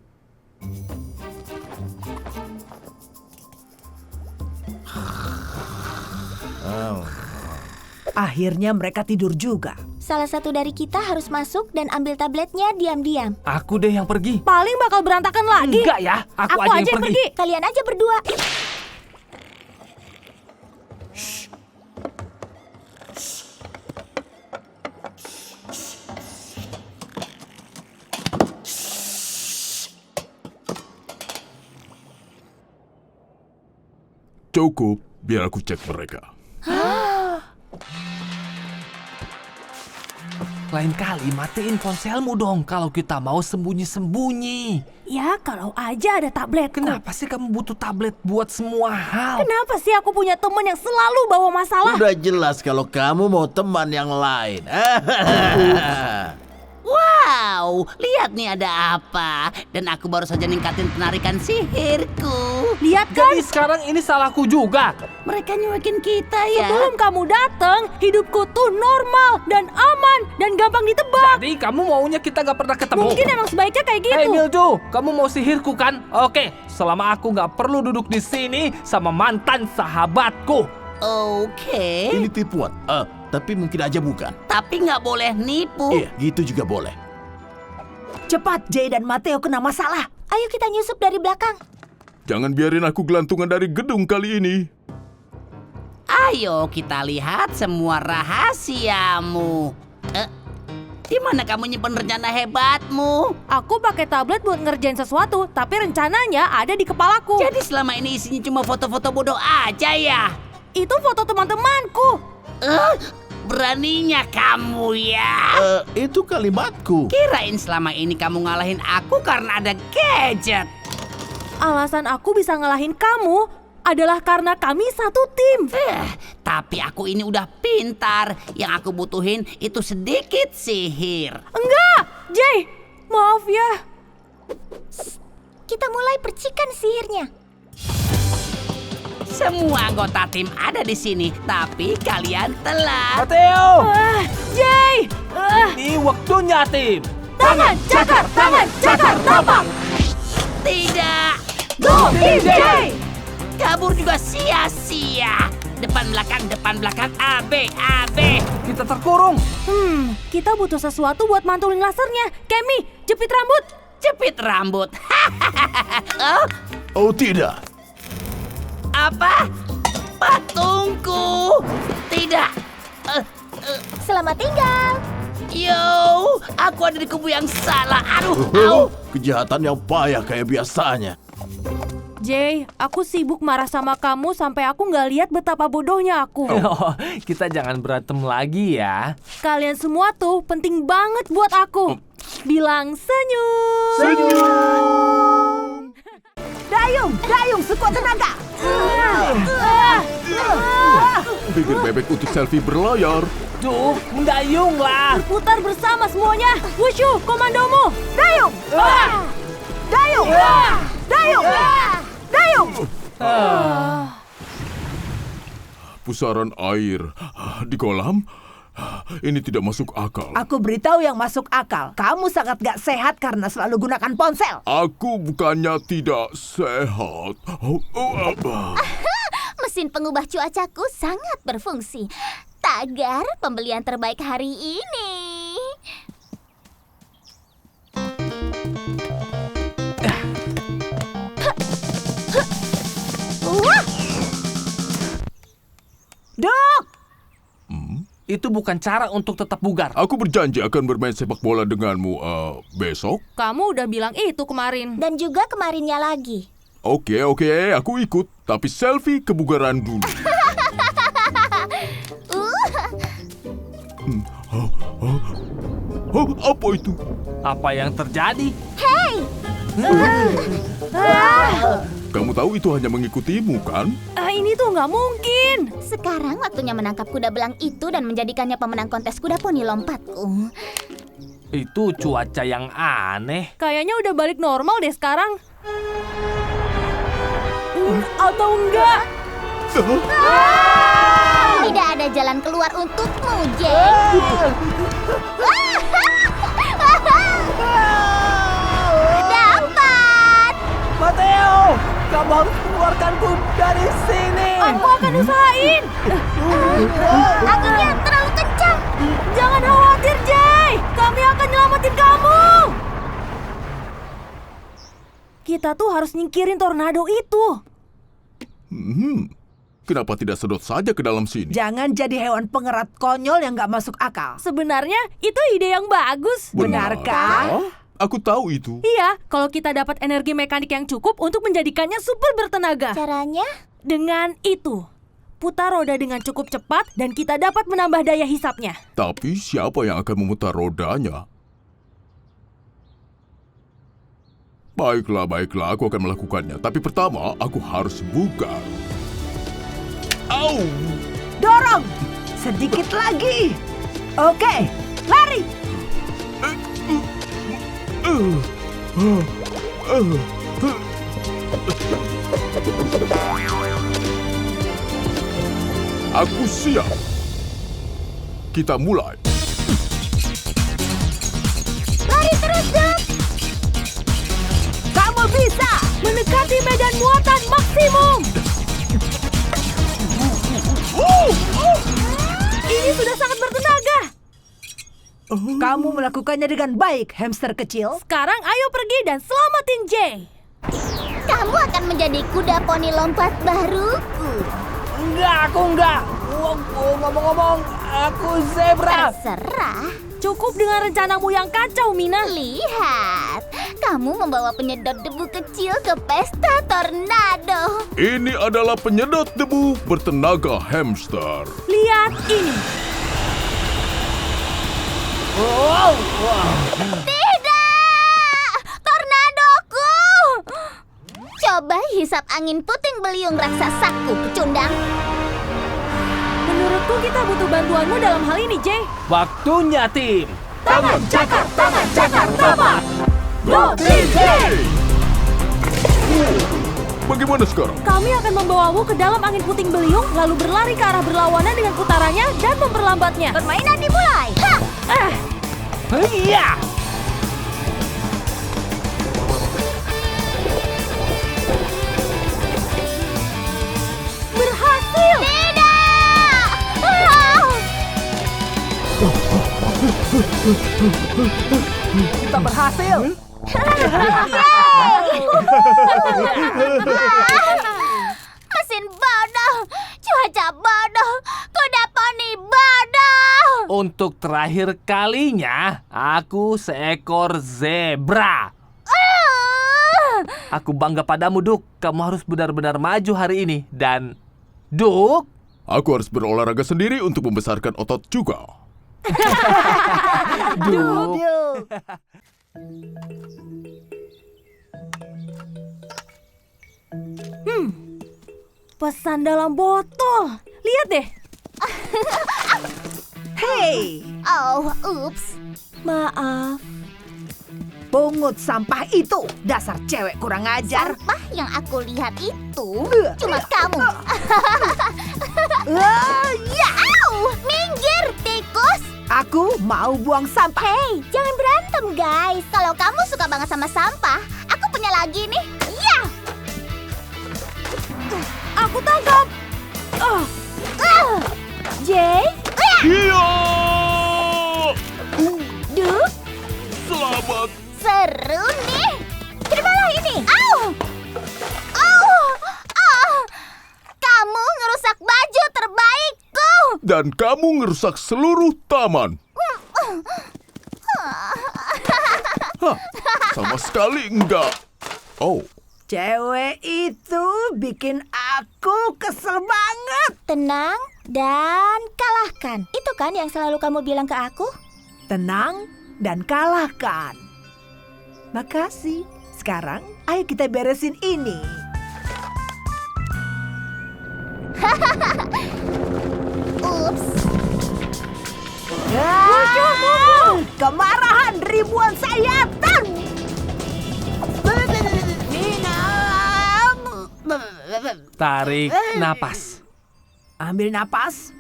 Akhirnya mereka tidur juga.
Salah satu dari kita harus masuk dan ambil tabletnya diam-diam.
Aku deh yang pergi.
Paling bakal berantakan lagi.
Enggak ya, aku aja yang pergi.
Kalian aja berdua.
Cukup, biar aku cek mereka.
Lain kali matiin ponselmu dong kalau kita mau sembunyi-sembunyi.
Ya, kalau aja ada tablet.
Kenapa sih kamu butuh tablet buat semua hal?
Kenapa sih aku punya teman yang selalu bawa masalah?
Udah jelas kalau kamu mau teman yang lain.
Wow, lihat nih ada apa. Dan aku baru saja ningkatin penarikan sihirku.
Lihat kan?
Jadi sekarang ini salahku juga.
Mereka nyuekin kita ya.
Sebelum kamu datang, hidupku tuh normal dan aman dan gampang ditebak.
Jadi kamu maunya kita gak pernah ketemu?
Mungkin emang sebaiknya kayak gitu.
Hei Mildew, kamu mau sihirku kan? Oke, selama aku gak perlu duduk di sini sama mantan sahabatku.
Oke.
Ini tipuan. Tapi mungkin aja bukan.
Tapi nggak boleh nipu.
Iya, gitu juga boleh.
Cepat, Jay dan Mateo kena masalah.
Ayo kita nyusup dari belakang.
Jangan biarin aku gelantungan dari gedung kali ini.
Ayo kita lihat semua rahasiamu. Di mana kamu nyimpen rencana hebatmu?
Aku pakai tablet buat ngerjain sesuatu, tapi rencananya ada di kepalaku.
Jadi selama ini isinya cuma foto-foto bodoh aja ya?
Itu foto teman-temanku.
Beraninya kamu ya.
Itu kalimatku.
Kirain selama ini kamu ngalahin aku karena ada gadget.
Alasan aku bisa ngalahin kamu adalah karena kami satu tim.
Tapi aku ini udah pintar. Yang aku butuhin itu sedikit sihir.
Enggak, Jay. Maaf ya.
Kita mulai percikan sihirnya.
Semua anggota tim ada di sini, tapi kalian telat.
Mateo,
Jay.
ini waktunya tim.
Tangan cakar, tapak.
Tidak,
Go, tim Jay.
kabur juga sia-sia. Depan belakang, AB.
Kita terkurung.
Kita butuh sesuatu buat mantulin lasernya. Kemi, jepit rambut.
Jepit rambut.
Oh tidak.
Apa? Patungku. Tidak.
Selamat tinggal.
Yo, aku ada di kubu yang salah. Aduh.
Kejahatan yang payah kayak biasanya.
Jay, aku sibuk marah sama kamu sampai aku nggak lihat betapa bodohnya aku.
Oh, kita jangan berantem lagi ya.
Kalian semua tuh penting banget buat aku. Bilang senyum.
Dayung, sekuat tenaga.
Bibir bebek untuk selfie berlayar.
Duh, mendayung lah.
Putar bersama semuanya. Wushu, komandomu.
Dayung.
Pusaran air di kolam. Ini tidak masuk akal.
Aku beritahu yang masuk akal. Kamu sangat gak sehat karena selalu gunakan ponsel.
Aku bukannya tidak sehat.
Mesin pengubah cuacaku sangat berfungsi. Tagar pembelian terbaik hari ini. Wah!
Duk!
Itu bukan cara untuk tetap bugar.
Aku berjanji akan bermain sepak bola denganmu besok.
Kamu udah bilang itu kemarin.
Dan juga kemarinnya lagi.
Oke, aku ikut. Tapi selfie kebugaran dulu. Apa itu?
Apa yang terjadi?
Kamu tahu itu hanya mengikutimu, kan?
Ini tuh nggak mungkin.
Sekarang waktunya menangkap kuda belang itu dan menjadikannya pemenang kontes kuda poni lompatku.
Itu cuaca yang aneh.
Kayaknya udah balik normal deh sekarang. Atau enggak?
Tidak ada jalan keluar untukmu, Jay. Dapat!
Mateo! Kamu harus mengeluarkanku dari sini!
Aku akan usahain.
Anginnya terlalu kencang.
Jangan khawatir, Jay. Kami akan nyelamatin kamu. Kita tuh harus nyingkirin tornado itu.
Kenapa tidak sedot saja ke dalam sini?
Jangan jadi hewan pengerat konyol yang gak masuk akal.
Sebenarnya itu ide yang bagus.
Benarkah?
Aku tahu itu.
Iya, kalau kita dapat energi mekanik yang cukup untuk menjadikannya super bertenaga.
Caranya?
Dengan itu, putar roda dengan cukup cepat dan kita dapat menambah daya hisapnya.
Tapi siapa yang akan memutar rodanya? Baiklah, aku akan melakukannya. Tapi pertama, aku harus bugar. Au!
Dorong! Sedikit lagi! Oke, lari!
Aku siap. Kita mulai.
Lari terus, Duk.
Kamu bisa!
Mendekati medan muatan maksimum. Ini sudah sangat bertenaga.
Kamu melakukannya dengan baik, hamster kecil.
Sekarang ayo pergi dan selamatin Jay.
Kamu akan menjadi kuda poni lompat baruku.
Enggak, aku enggak. Ngomong-ngomong, aku zebra.
Terserah.
Cukup dengan rencanamu yang kacau, Mina.
Lihat, kamu membawa penyedot debu kecil ke pesta tornado.
Ini adalah penyedot debu bertenaga hamster.
Lihat ini.
Tidak! Tornadoku! Coba hisap angin puting beliung raksasaku, pecundang.
Menurutku kita butuh bantuanmu dalam hal ini, Jay.
Waktunya, tim.
Tangan cakar, tapak.
Go, Jay!
Bagaimana sekarang?
Kami akan membawamu ke dalam angin puting beliung, lalu berlari ke arah berlawanan dengan putarannya dan memperlambatnya.
Permainan dimulai. Ha!
Iya.
Berhasil!
Tidak! Ah!
Kita berhasil.
Mesin bodoh, cuaca bodoh, kuda poni bodoh.
Untuk terakhir kalinya, aku seekor zebra. Aku bangga padamu, Duk. Kamu harus benar-benar maju hari ini. Dan, Duk,
Aku harus berolahraga sendiri untuk membesarkan otot juga.
Duk.
Pesan dalam botol. Lihat deh.
Hei,
Oh, ups.
Maaf.
pungut sampah itu. Dasar cewek kurang ajar.
Sampah yang aku lihat itu cuma kamu. Ya, au! Minggir, tikus.
Aku mau buang sampah.
Hey, jangan berantem guys.
Kalau kamu suka banget sama sampah, aku punya lagi nih. Iya.
Aku tangkap. Jay,
Iya!
Duke,
Selamat.
Seru nih.
terimalah ini.
Kamu ngerusak baju terbaikku.
Dan kamu ngerusak seluruh taman. Hah, sama sekali enggak. Oh,
Cewek itu bikin aku kesel banget.
Tenang dan kalahkan. Itu kan yang selalu kamu bilang ke aku?
Tenang dan kalahkan. Makasih. Sekarang, ayo kita beresin ini.
Ups.
Kemarahan ribuan sayatan.
Tarik napas.
Ambil napas,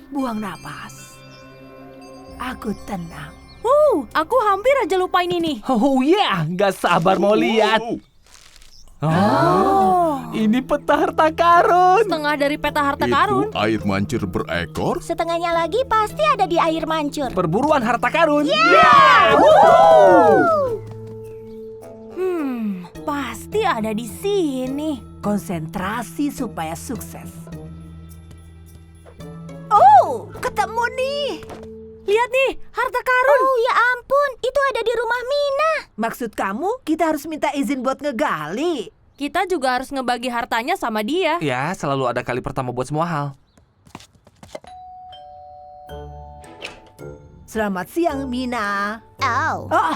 buang napas. Aku tenang.
Aku hampir aja lupain ini.
Oh ya, nggak sabar mau lihat. Ini peta harta karun.
Setengah dari peta harta karun.
itu air mancur berekor.
Setengahnya lagi pasti ada di air mancur.
Perburuan harta karun.
Pasti ada di sini.
Konsentrasi supaya sukses. Oh, ketemu nih.
Lihat nih, harta karun.
Oh ya ampun, itu ada di rumah Mina.
Maksud kamu kita harus minta izin buat ngegali?
Kita juga harus ngebagi hartanya sama dia.
Ya, selalu ada kali pertama buat semua hal.
Selamat siang, Mina.
Oh.
Oh,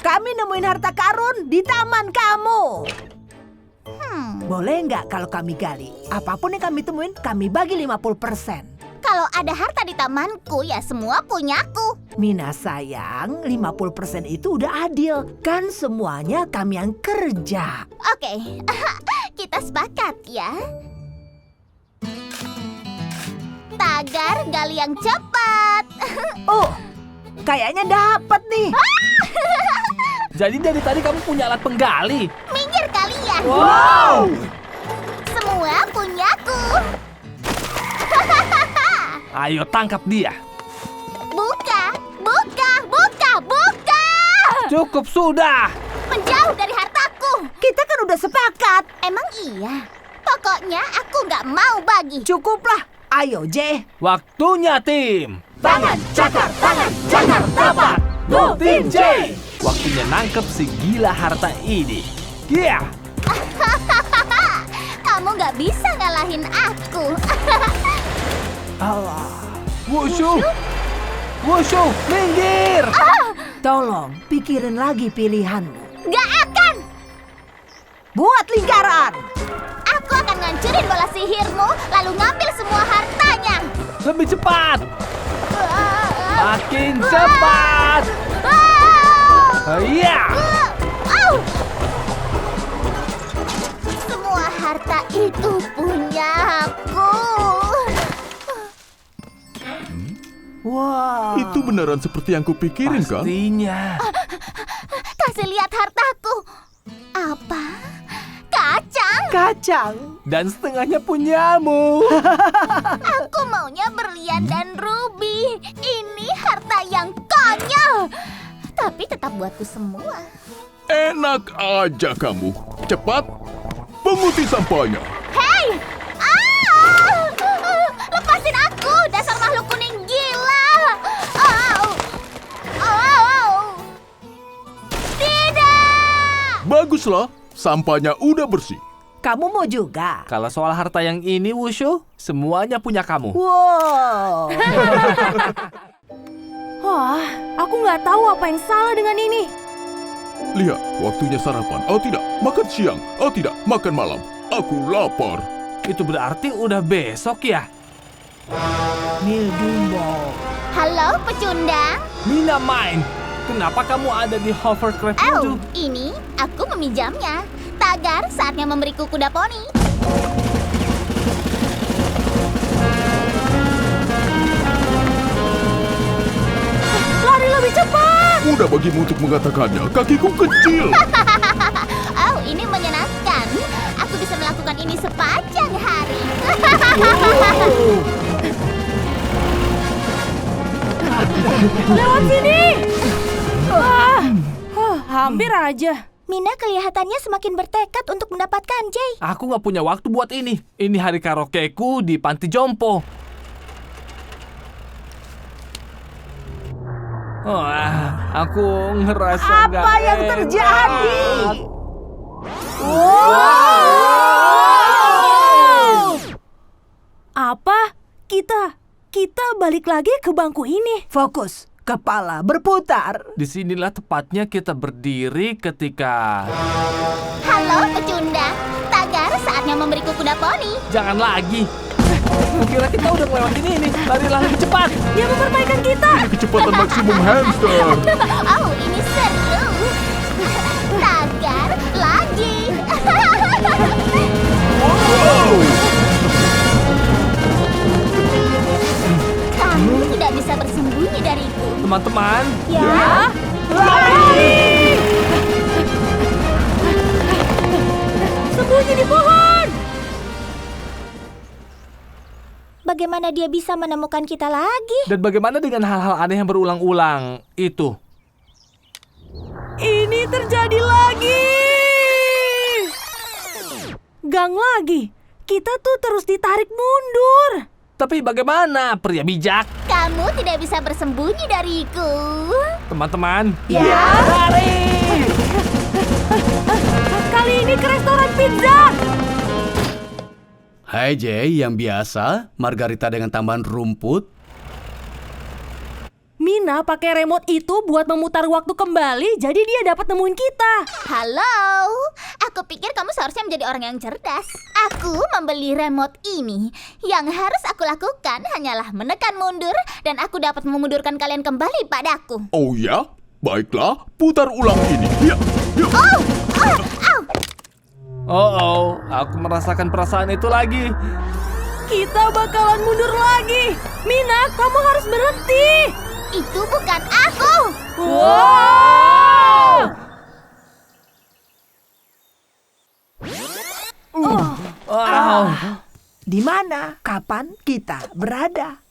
kami nemuin harta karun di taman kamu. Boleh nggak kalau kami gali? Apapun yang kami temuin, kami bagi 50%.
Kalau ada harta di tamanku, ya semua punyaku.
Mina sayang, 50% itu udah adil. Kan semuanya kami yang kerja.
Oke, kita sepakat ya. Tagar gali yang cepat.
Oh, kayaknya dapet nih.
Jadi dari tadi kamu punya alat penggali.
Minggir kalian.
Wow!
Semua punyaku.
Ayo tangkap dia.
Buka, buka, buka, buka.
Cukup sudah.
Menjauh dari hartaku.
Kita kan udah sepakat.
Emang iya? Pokoknya aku nggak mau bagi.
Cukuplah. Ayo, J.
Waktunya tim.
Tangan, cakar, dapat.
Go Tim J. Waktunya nangkep si gila harta ini. Yeah.
Kamu nggak bisa ngalahin aku.
Wushu. Wushu, minggir.
Tolong pikirin lagi pilihanmu.
Nggak akan.
Buat lingkaran.
Aku akan ngancurin bola sihirmu, lalu ngambil semua hartanya.
Lebih cepat. Makin cepat. Iya.
Semua harta itu punya aku.
Wah.
Itu beneran seperti yang kupikirin kan?
Pastinya.
Kasih lihat hartaku. Apa? Kacang?
Kacang.
Dan setengahnya punyamu.
Aku maunya berlian dan ruby. Ini harta yang konyol. Tapi tetap buatku semua.
Enak aja kamu. Cepat, punguti sampahnya.
Hei! Lepasin aku, dasar makhluk kuning gila. Tidak!
Baguslah, sampahnya udah bersih.
Kamu mau juga?
Kalau soal harta yang ini, Wushu, semuanya punya kamu.
Wow.
Wah, aku nggak tahu apa yang salah dengan ini.
Lihat, waktunya sarapan. Oh tidak, makan siang. Oh tidak, makan malam. Aku lapar.
Itu berarti udah besok ya?
Mildumbo.
Halo, pecundang.
Mina Mine, kenapa kamu ada di hovercraft itu?
Oh, ini aku meminjamnya. Tagar, saatnya memberiku kuda poni.
lebih cepat.
Mudah bagimu untuk mengatakannya, kakiku kecil.
Oh, ini menyenangkan. Aku bisa melakukan ini sepanjang hari.
Lewat sini. Hampir aja.
Mina kelihatannya semakin bertekad untuk mendapatkan Jay.
Aku nggak punya waktu buat ini. Ini hari karaokeku di panti jompo. Aku ngerasa nggak
Apa yang
enak.
terjadi?
Apa? Kita balik lagi ke bangku ini.
Fokus, kepala berputar.
Disinilah tepatnya kita berdiri ketika...
Halo, pecundang. Tagar, saatnya memberiku kuda poni.
Jangan lagi. Kukira kita udah ngelewatin ini. Larilah lebih cepat.
Dia mempermainkan kita.
Kecepatan maksimum hamster.
Oh, ini seru. Tagar, lagi. Kamu tidak bisa bersembunyi dariku.
Teman-teman,
Ya.
Sembunyi di pohon.
Bagaimana dia bisa menemukan kita lagi?
dan bagaimana dengan hal-hal aneh yang berulang-ulang itu?
Ini terjadi lagi. Gang lagi. Kita tuh terus ditarik mundur.
Tapi bagaimana, pria bijak?
Kamu tidak bisa bersembunyi dariku.
Teman-teman,
Kali ini ke restoran pizza.
Hai Jay, yang biasa, margarita dengan tambahan rumput.
Mina pakai remote itu buat memutar waktu kembali, jadi dia dapat nemuin kita.
Halo, aku pikir kamu seharusnya menjadi orang yang cerdas. Aku membeli remote ini. Yang harus aku lakukan hanyalah menekan mundur dan aku dapat memundurkan kalian kembali padaku.
Oh ya? Baiklah, putar ulang ini. Ya, ya.
aku merasakan perasaan itu lagi.
Kita bakalan mundur lagi. Mina, kamu harus berhenti.
Itu bukan aku.
Wow!
Di mana? Kapan kita berada?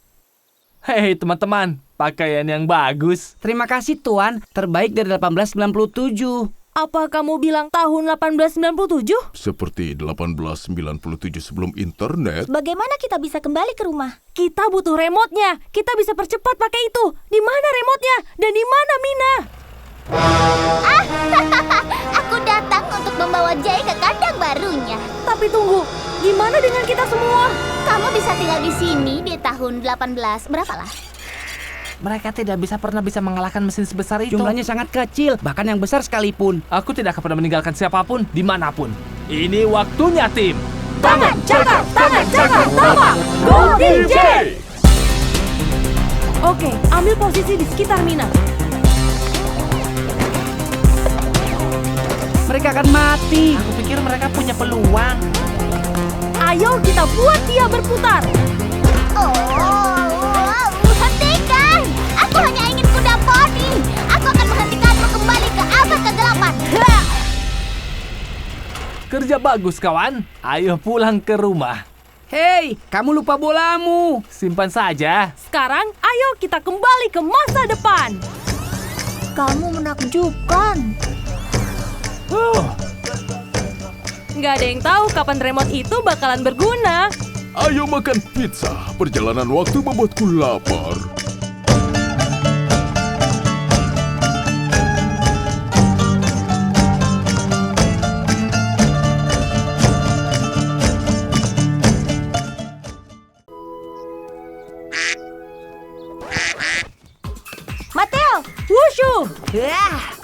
Hei teman-teman, pakaian yang bagus.
Terima kasih Tuan, terbaik dari 1897.
Apa kamu bilang tahun 1897?
Seperti 1897 sebelum internet.
Bagaimana kita bisa kembali ke rumah?
Kita butuh remote-nya. Kita bisa percepat pakai itu. Di mana remote-nya? Dan di mana Mina?
Aku datang untuk membawa Jay ke kandang barunya.
Tapi tunggu, gimana dengan kita semua?
Kamu bisa tinggal di sini di tahun 18 berapalah?
Mereka tidak pernah bisa mengalahkan mesin sebesar itu.
Jumlahnya sangat kecil, bahkan yang besar sekalipun.
Aku tidak akan pernah meninggalkan siapapun, dimanapun. Ini waktunya, tim.
Tangan cakar, tama. Golden Jay! Oke, ambil posisi di sekitar Mina.
Mereka akan mati.
Aku pikir mereka punya peluang.
Ayo kita buat dia berputar.
Hentikan! Aku hanya ingin kuda poni. Aku akan menghentikanmu kembali ke abad ke-8.
Kerja bagus, kawan. Ayo pulang ke rumah.
Hei, kamu lupa bolamu.
Simpan saja.
Sekarang, ayo kita kembali ke masa depan.
Kamu menakjubkan.
Nggak ada yang tahu kapan remote itu bakalan berguna.
Ayo makan pizza. Perjalanan waktu membuatku lapar.
Mateo,
Wushu!
yes!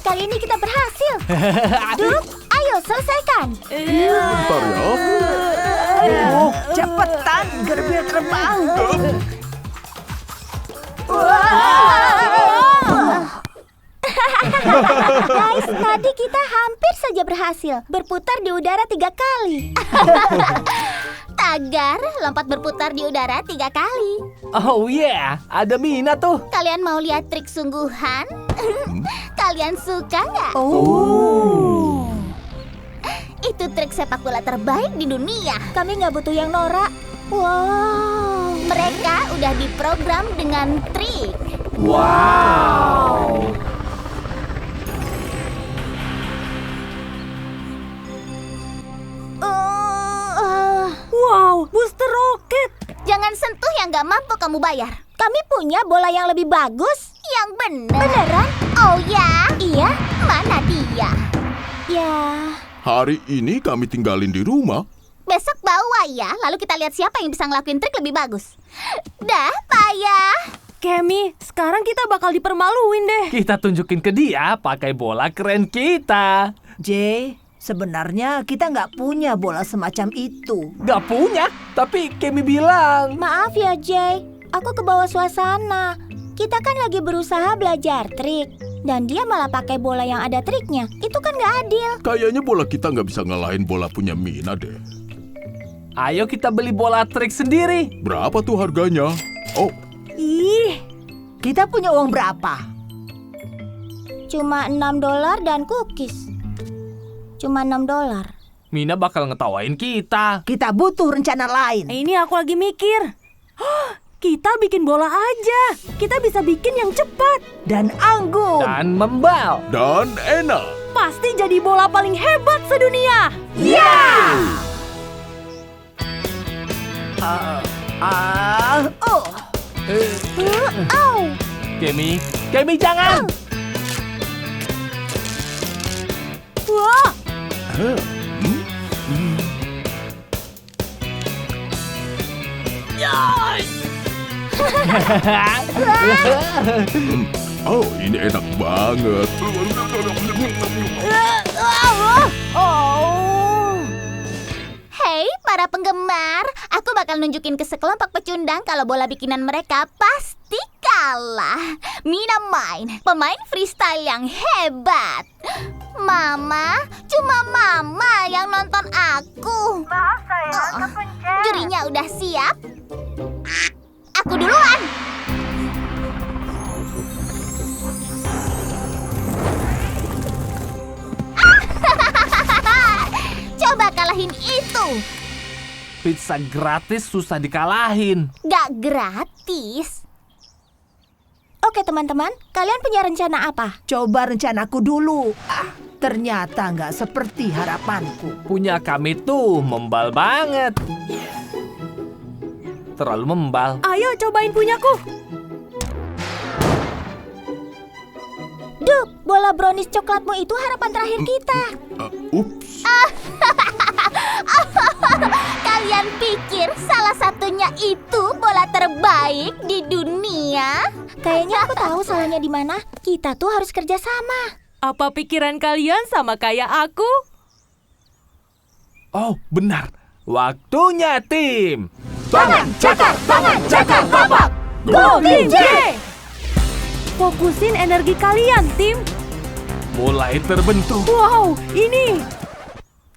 Kali ini kita berhasil. Duk, ayo selesaikan.
Bentar ya.
Cepetan, gerbil terbang.
Guys, tadi kita hampir saja berhasil. Berputar di udara 3 kali.
tagar, lompat berputar di udara 3 kali.
Oh yeah, ada Mina tuh.
Kalian mau lihat trik sungguhan? Kalian suka nggak?
Oh.
Itu trik sepak bola terbaik di dunia.
Kami nggak butuh yang norak. Wow.
Mereka udah diprogram dengan trik.
Wow.
Wow, booster roket.
Jangan sentuh yang nggak mampu kamu bayar.
Kami punya bola yang lebih bagus.
Yang bener.
Beneran?
Oh ya?
Iya.
Mana dia?
Ya.
Hari ini kami tinggalin di rumah.
Besok bawa ya, lalu kita lihat siapa yang bisa ngelakuin trik lebih bagus. Dah, payah.
Kemi, sekarang kita bakal dipermaluin deh.
Kita tunjukin ke dia pakai bola keren kita.
Jay, sebenarnya kita nggak punya bola semacam itu.
Gak punya, tapi Kemi bilang.
Maaf ya, Jay. Aku kebawa suasana. Kita kan lagi berusaha belajar trik. Dan dia malah pakai bola yang ada triknya. Itu kan nggak adil.
Kayaknya bola kita nggak bisa ngalahin bola punya Mina deh.
Ayo kita beli bola trik sendiri.
Berapa tuh harganya? Oh,
Ih, kita punya uang berapa?
Cuma $6 dan cookies. Cuma $6.
Mina bakal ngetawain kita.
Kita butuh rencana lain.
Ini aku lagi mikir. Kita bikin bola aja. Kita bisa bikin yang cepat.
Dan anggun.
Dan membal.
dan enak.
Pasti jadi bola paling hebat sedunia.
Kemi jangan.
Wah,
Oh, ini enak banget.
Hei, para penggemar, aku bakal nunjukin ke sekelompok pecundang kalau bola bikinan mereka pasti kalah. Mina Main, pemain freestyle yang hebat. Mama, cuma Mama yang nonton aku. Maaf sayang, kepencet. Jurinya udah siap. Aku duluan. Coba kalahin itu.
Pizza gratis susah dikalahin.
Gak gratis.
Oke teman-teman, kalian punya rencana apa?
Coba rencanaku dulu. Ternyata nggak seperti harapanku.
Punya kami tuh membal banget. Terlalu membal.
ayo cobain punyaku.
Duk, bola brownies coklatmu itu harapan terakhir kita.
Ups.
Kalian pikir salah satunya itu bola terbaik di dunia?
Kayaknya aku tahu salahnya di mana. Kita tuh harus kerja sama.
Apa pikiran kalian sama kayak aku?
Oh, benar. Waktunya tim.
Tangan, cakar, tapak.
Go Team J! Fokusin energi kalian, tim.
Mulai terbentuk.
Wow, ini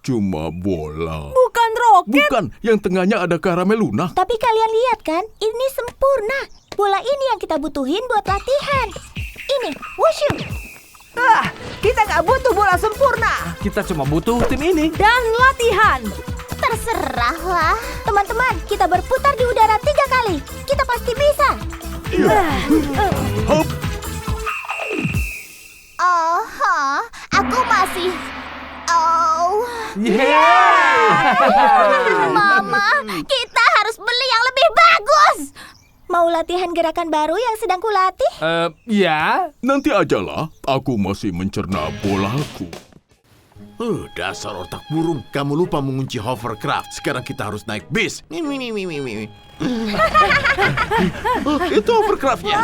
Cuma bola.
bukan roket.
Bukan, yang tengahnya ada karamel lunak.
Tapi kalian lihat kan, ini sempurna. Bola ini yang kita butuhin buat latihan. Ini, wushu.
Kita nggak butuh bola sempurna.
Kita cuma butuh tim ini.
Dan latihan.
Terserahlah.
Teman-teman, kita berputar di udara 3 kali. Kita pasti bisa.
Hop.
Oh, aku masih... Oh, Mama, kita harus beli yang lebih bagus.
Mau latihan gerakan baru yang sedang kulatih?
Ya.
Nanti ajalah, aku masih mencerna bolaku.
Dasar otak burung. Kamu lupa mengunci hovercraft. Sekarang kita harus naik bis. Itu hovercraftnya.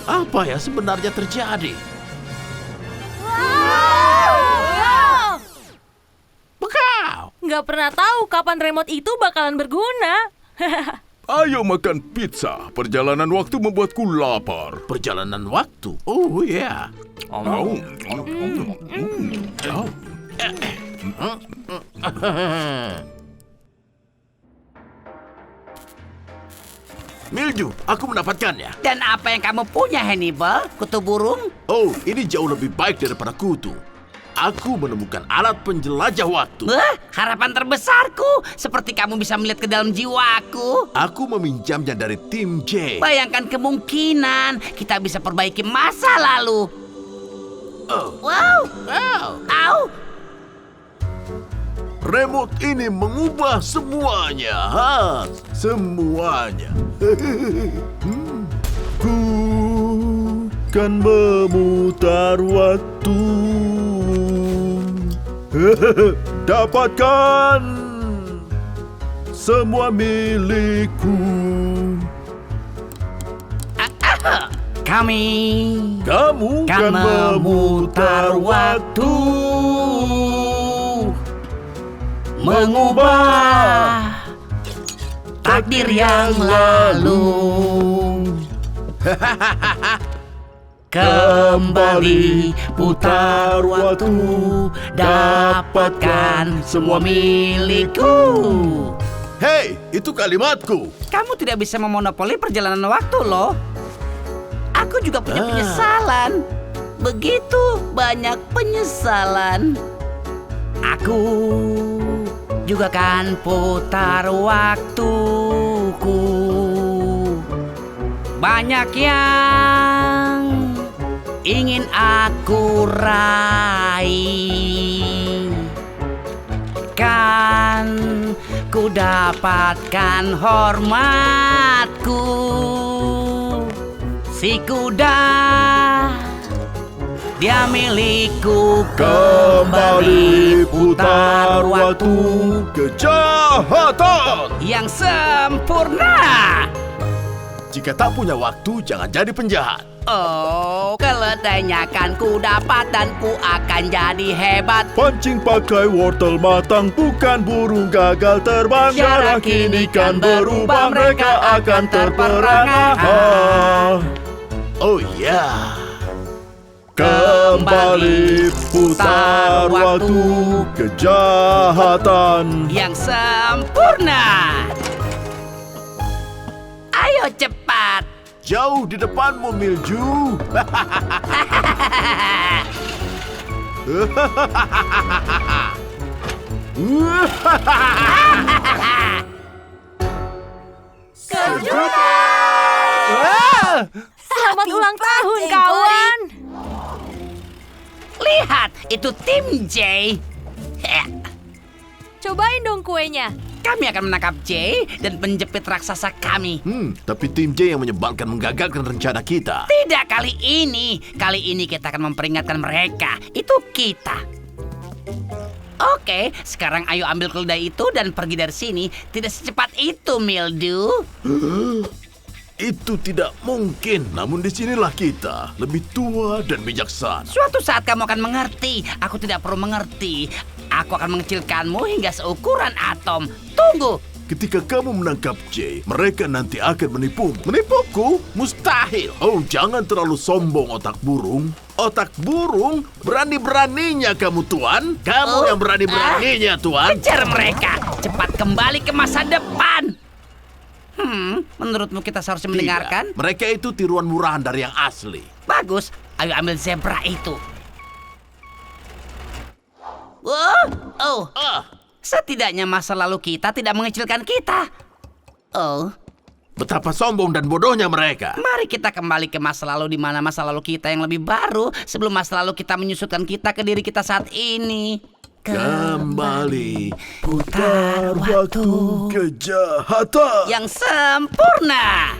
Apa ya sebenarnya terjadi? Bekau.
Nggak pernah tahu kapan remote itu bakalan berguna.
Ayo makan pizza. Perjalanan waktu membuatku lapar.
Perjalanan waktu. Oh ya.
Oh.
Mildew, aku mendapatkannya.
Dan apa yang kamu punya, Hannibal? Kutu burung?
Oh, ini jauh lebih baik daripada kutu. Aku menemukan alat penjelajah waktu.
Harapan terbesarku. Seperti kamu bisa melihat ke dalam jiwaku.
Aku meminjamnya dari tim J.
Bayangkan kemungkinan kita bisa perbaiki masa lalu. Wow. Au.
Remote ini mengubah semuanya. Semuanya. Ku kan memutar waktu. Dapatkan semua milikku. Kamu kan memutar waktu.
Mengubah takdir yang lalu. Kembali putar waktu, dapatkan semua milikku.
Hei, itu kalimatku.
Kamu tidak bisa memonopoli perjalanan waktu loh. Aku juga punya penyesalan. Begitu banyak penyesalan. Aku juga kan putar waktuku. Banyak yang ingin aku raih. Kan ku dapatkan hormatku. Si kuda dia milikku.
Kembali putar waktu. Kejahatan
yang sempurna.
Jika tak punya waktu, jangan jadi penjahat.
Oh, keledainya kan ku dapat dan ku akan jadi hebat.
Pancing pakai wortel matang, bukan burung gagal terbang.
Syarah kini kan berubah, mereka akan terperangah.
Oh ya. Kembali putar waktu. Kejahatan
yang sempurna. Ayo cepat.
Jauh di depanmu, Mildew.
Selamat ulang tahun, kawan.
Lihat, itu tim J.
Cobain dong kuenya.
Kami akan menangkap J dan penjepit raksasa kami.
Tapi tim J yang menyebalkan menggagalkan rencana kita.
Tidak kali ini. Kali ini kita akan memperingatkan mereka. Itu kita. Oke, sekarang ayo ambil keledai itu dan pergi dari sini. Tidak secepat itu, Mildew.
Itu tidak mungkin. Namun disinilah kita, lebih tua dan bijaksana.
Suatu saat kamu akan mengerti. Aku tidak perlu mengerti. Aku akan mengecilkanmu hingga seukuran atom. Tunggu.
Ketika kamu menangkap J, mereka nanti akan menipumu. Menipuku? Mustahil. Oh, jangan terlalu sombong, otak burung. Otak burung? Berani-beraninya kamu, Tuan. Kamu yang berani-beraninya, Tuan.
Kejar mereka. Cepat kembali ke masa depan. Menurutmu kita seharusnya mendengarkan?
Mereka itu tiruan murahan dari yang asli.
Bagus. Ayo ambil zebra itu. Setidaknya masa lalu kita tidak mengecilkan kita.
Betapa sombong dan bodohnya mereka.
Mari kita kembali ke masa lalu, di mana masa lalu kita yang lebih baru sebelum masa lalu kita menyusutkan kita ke diri kita saat ini.
Kembali putar waktu. Kejahatan
yang sempurna.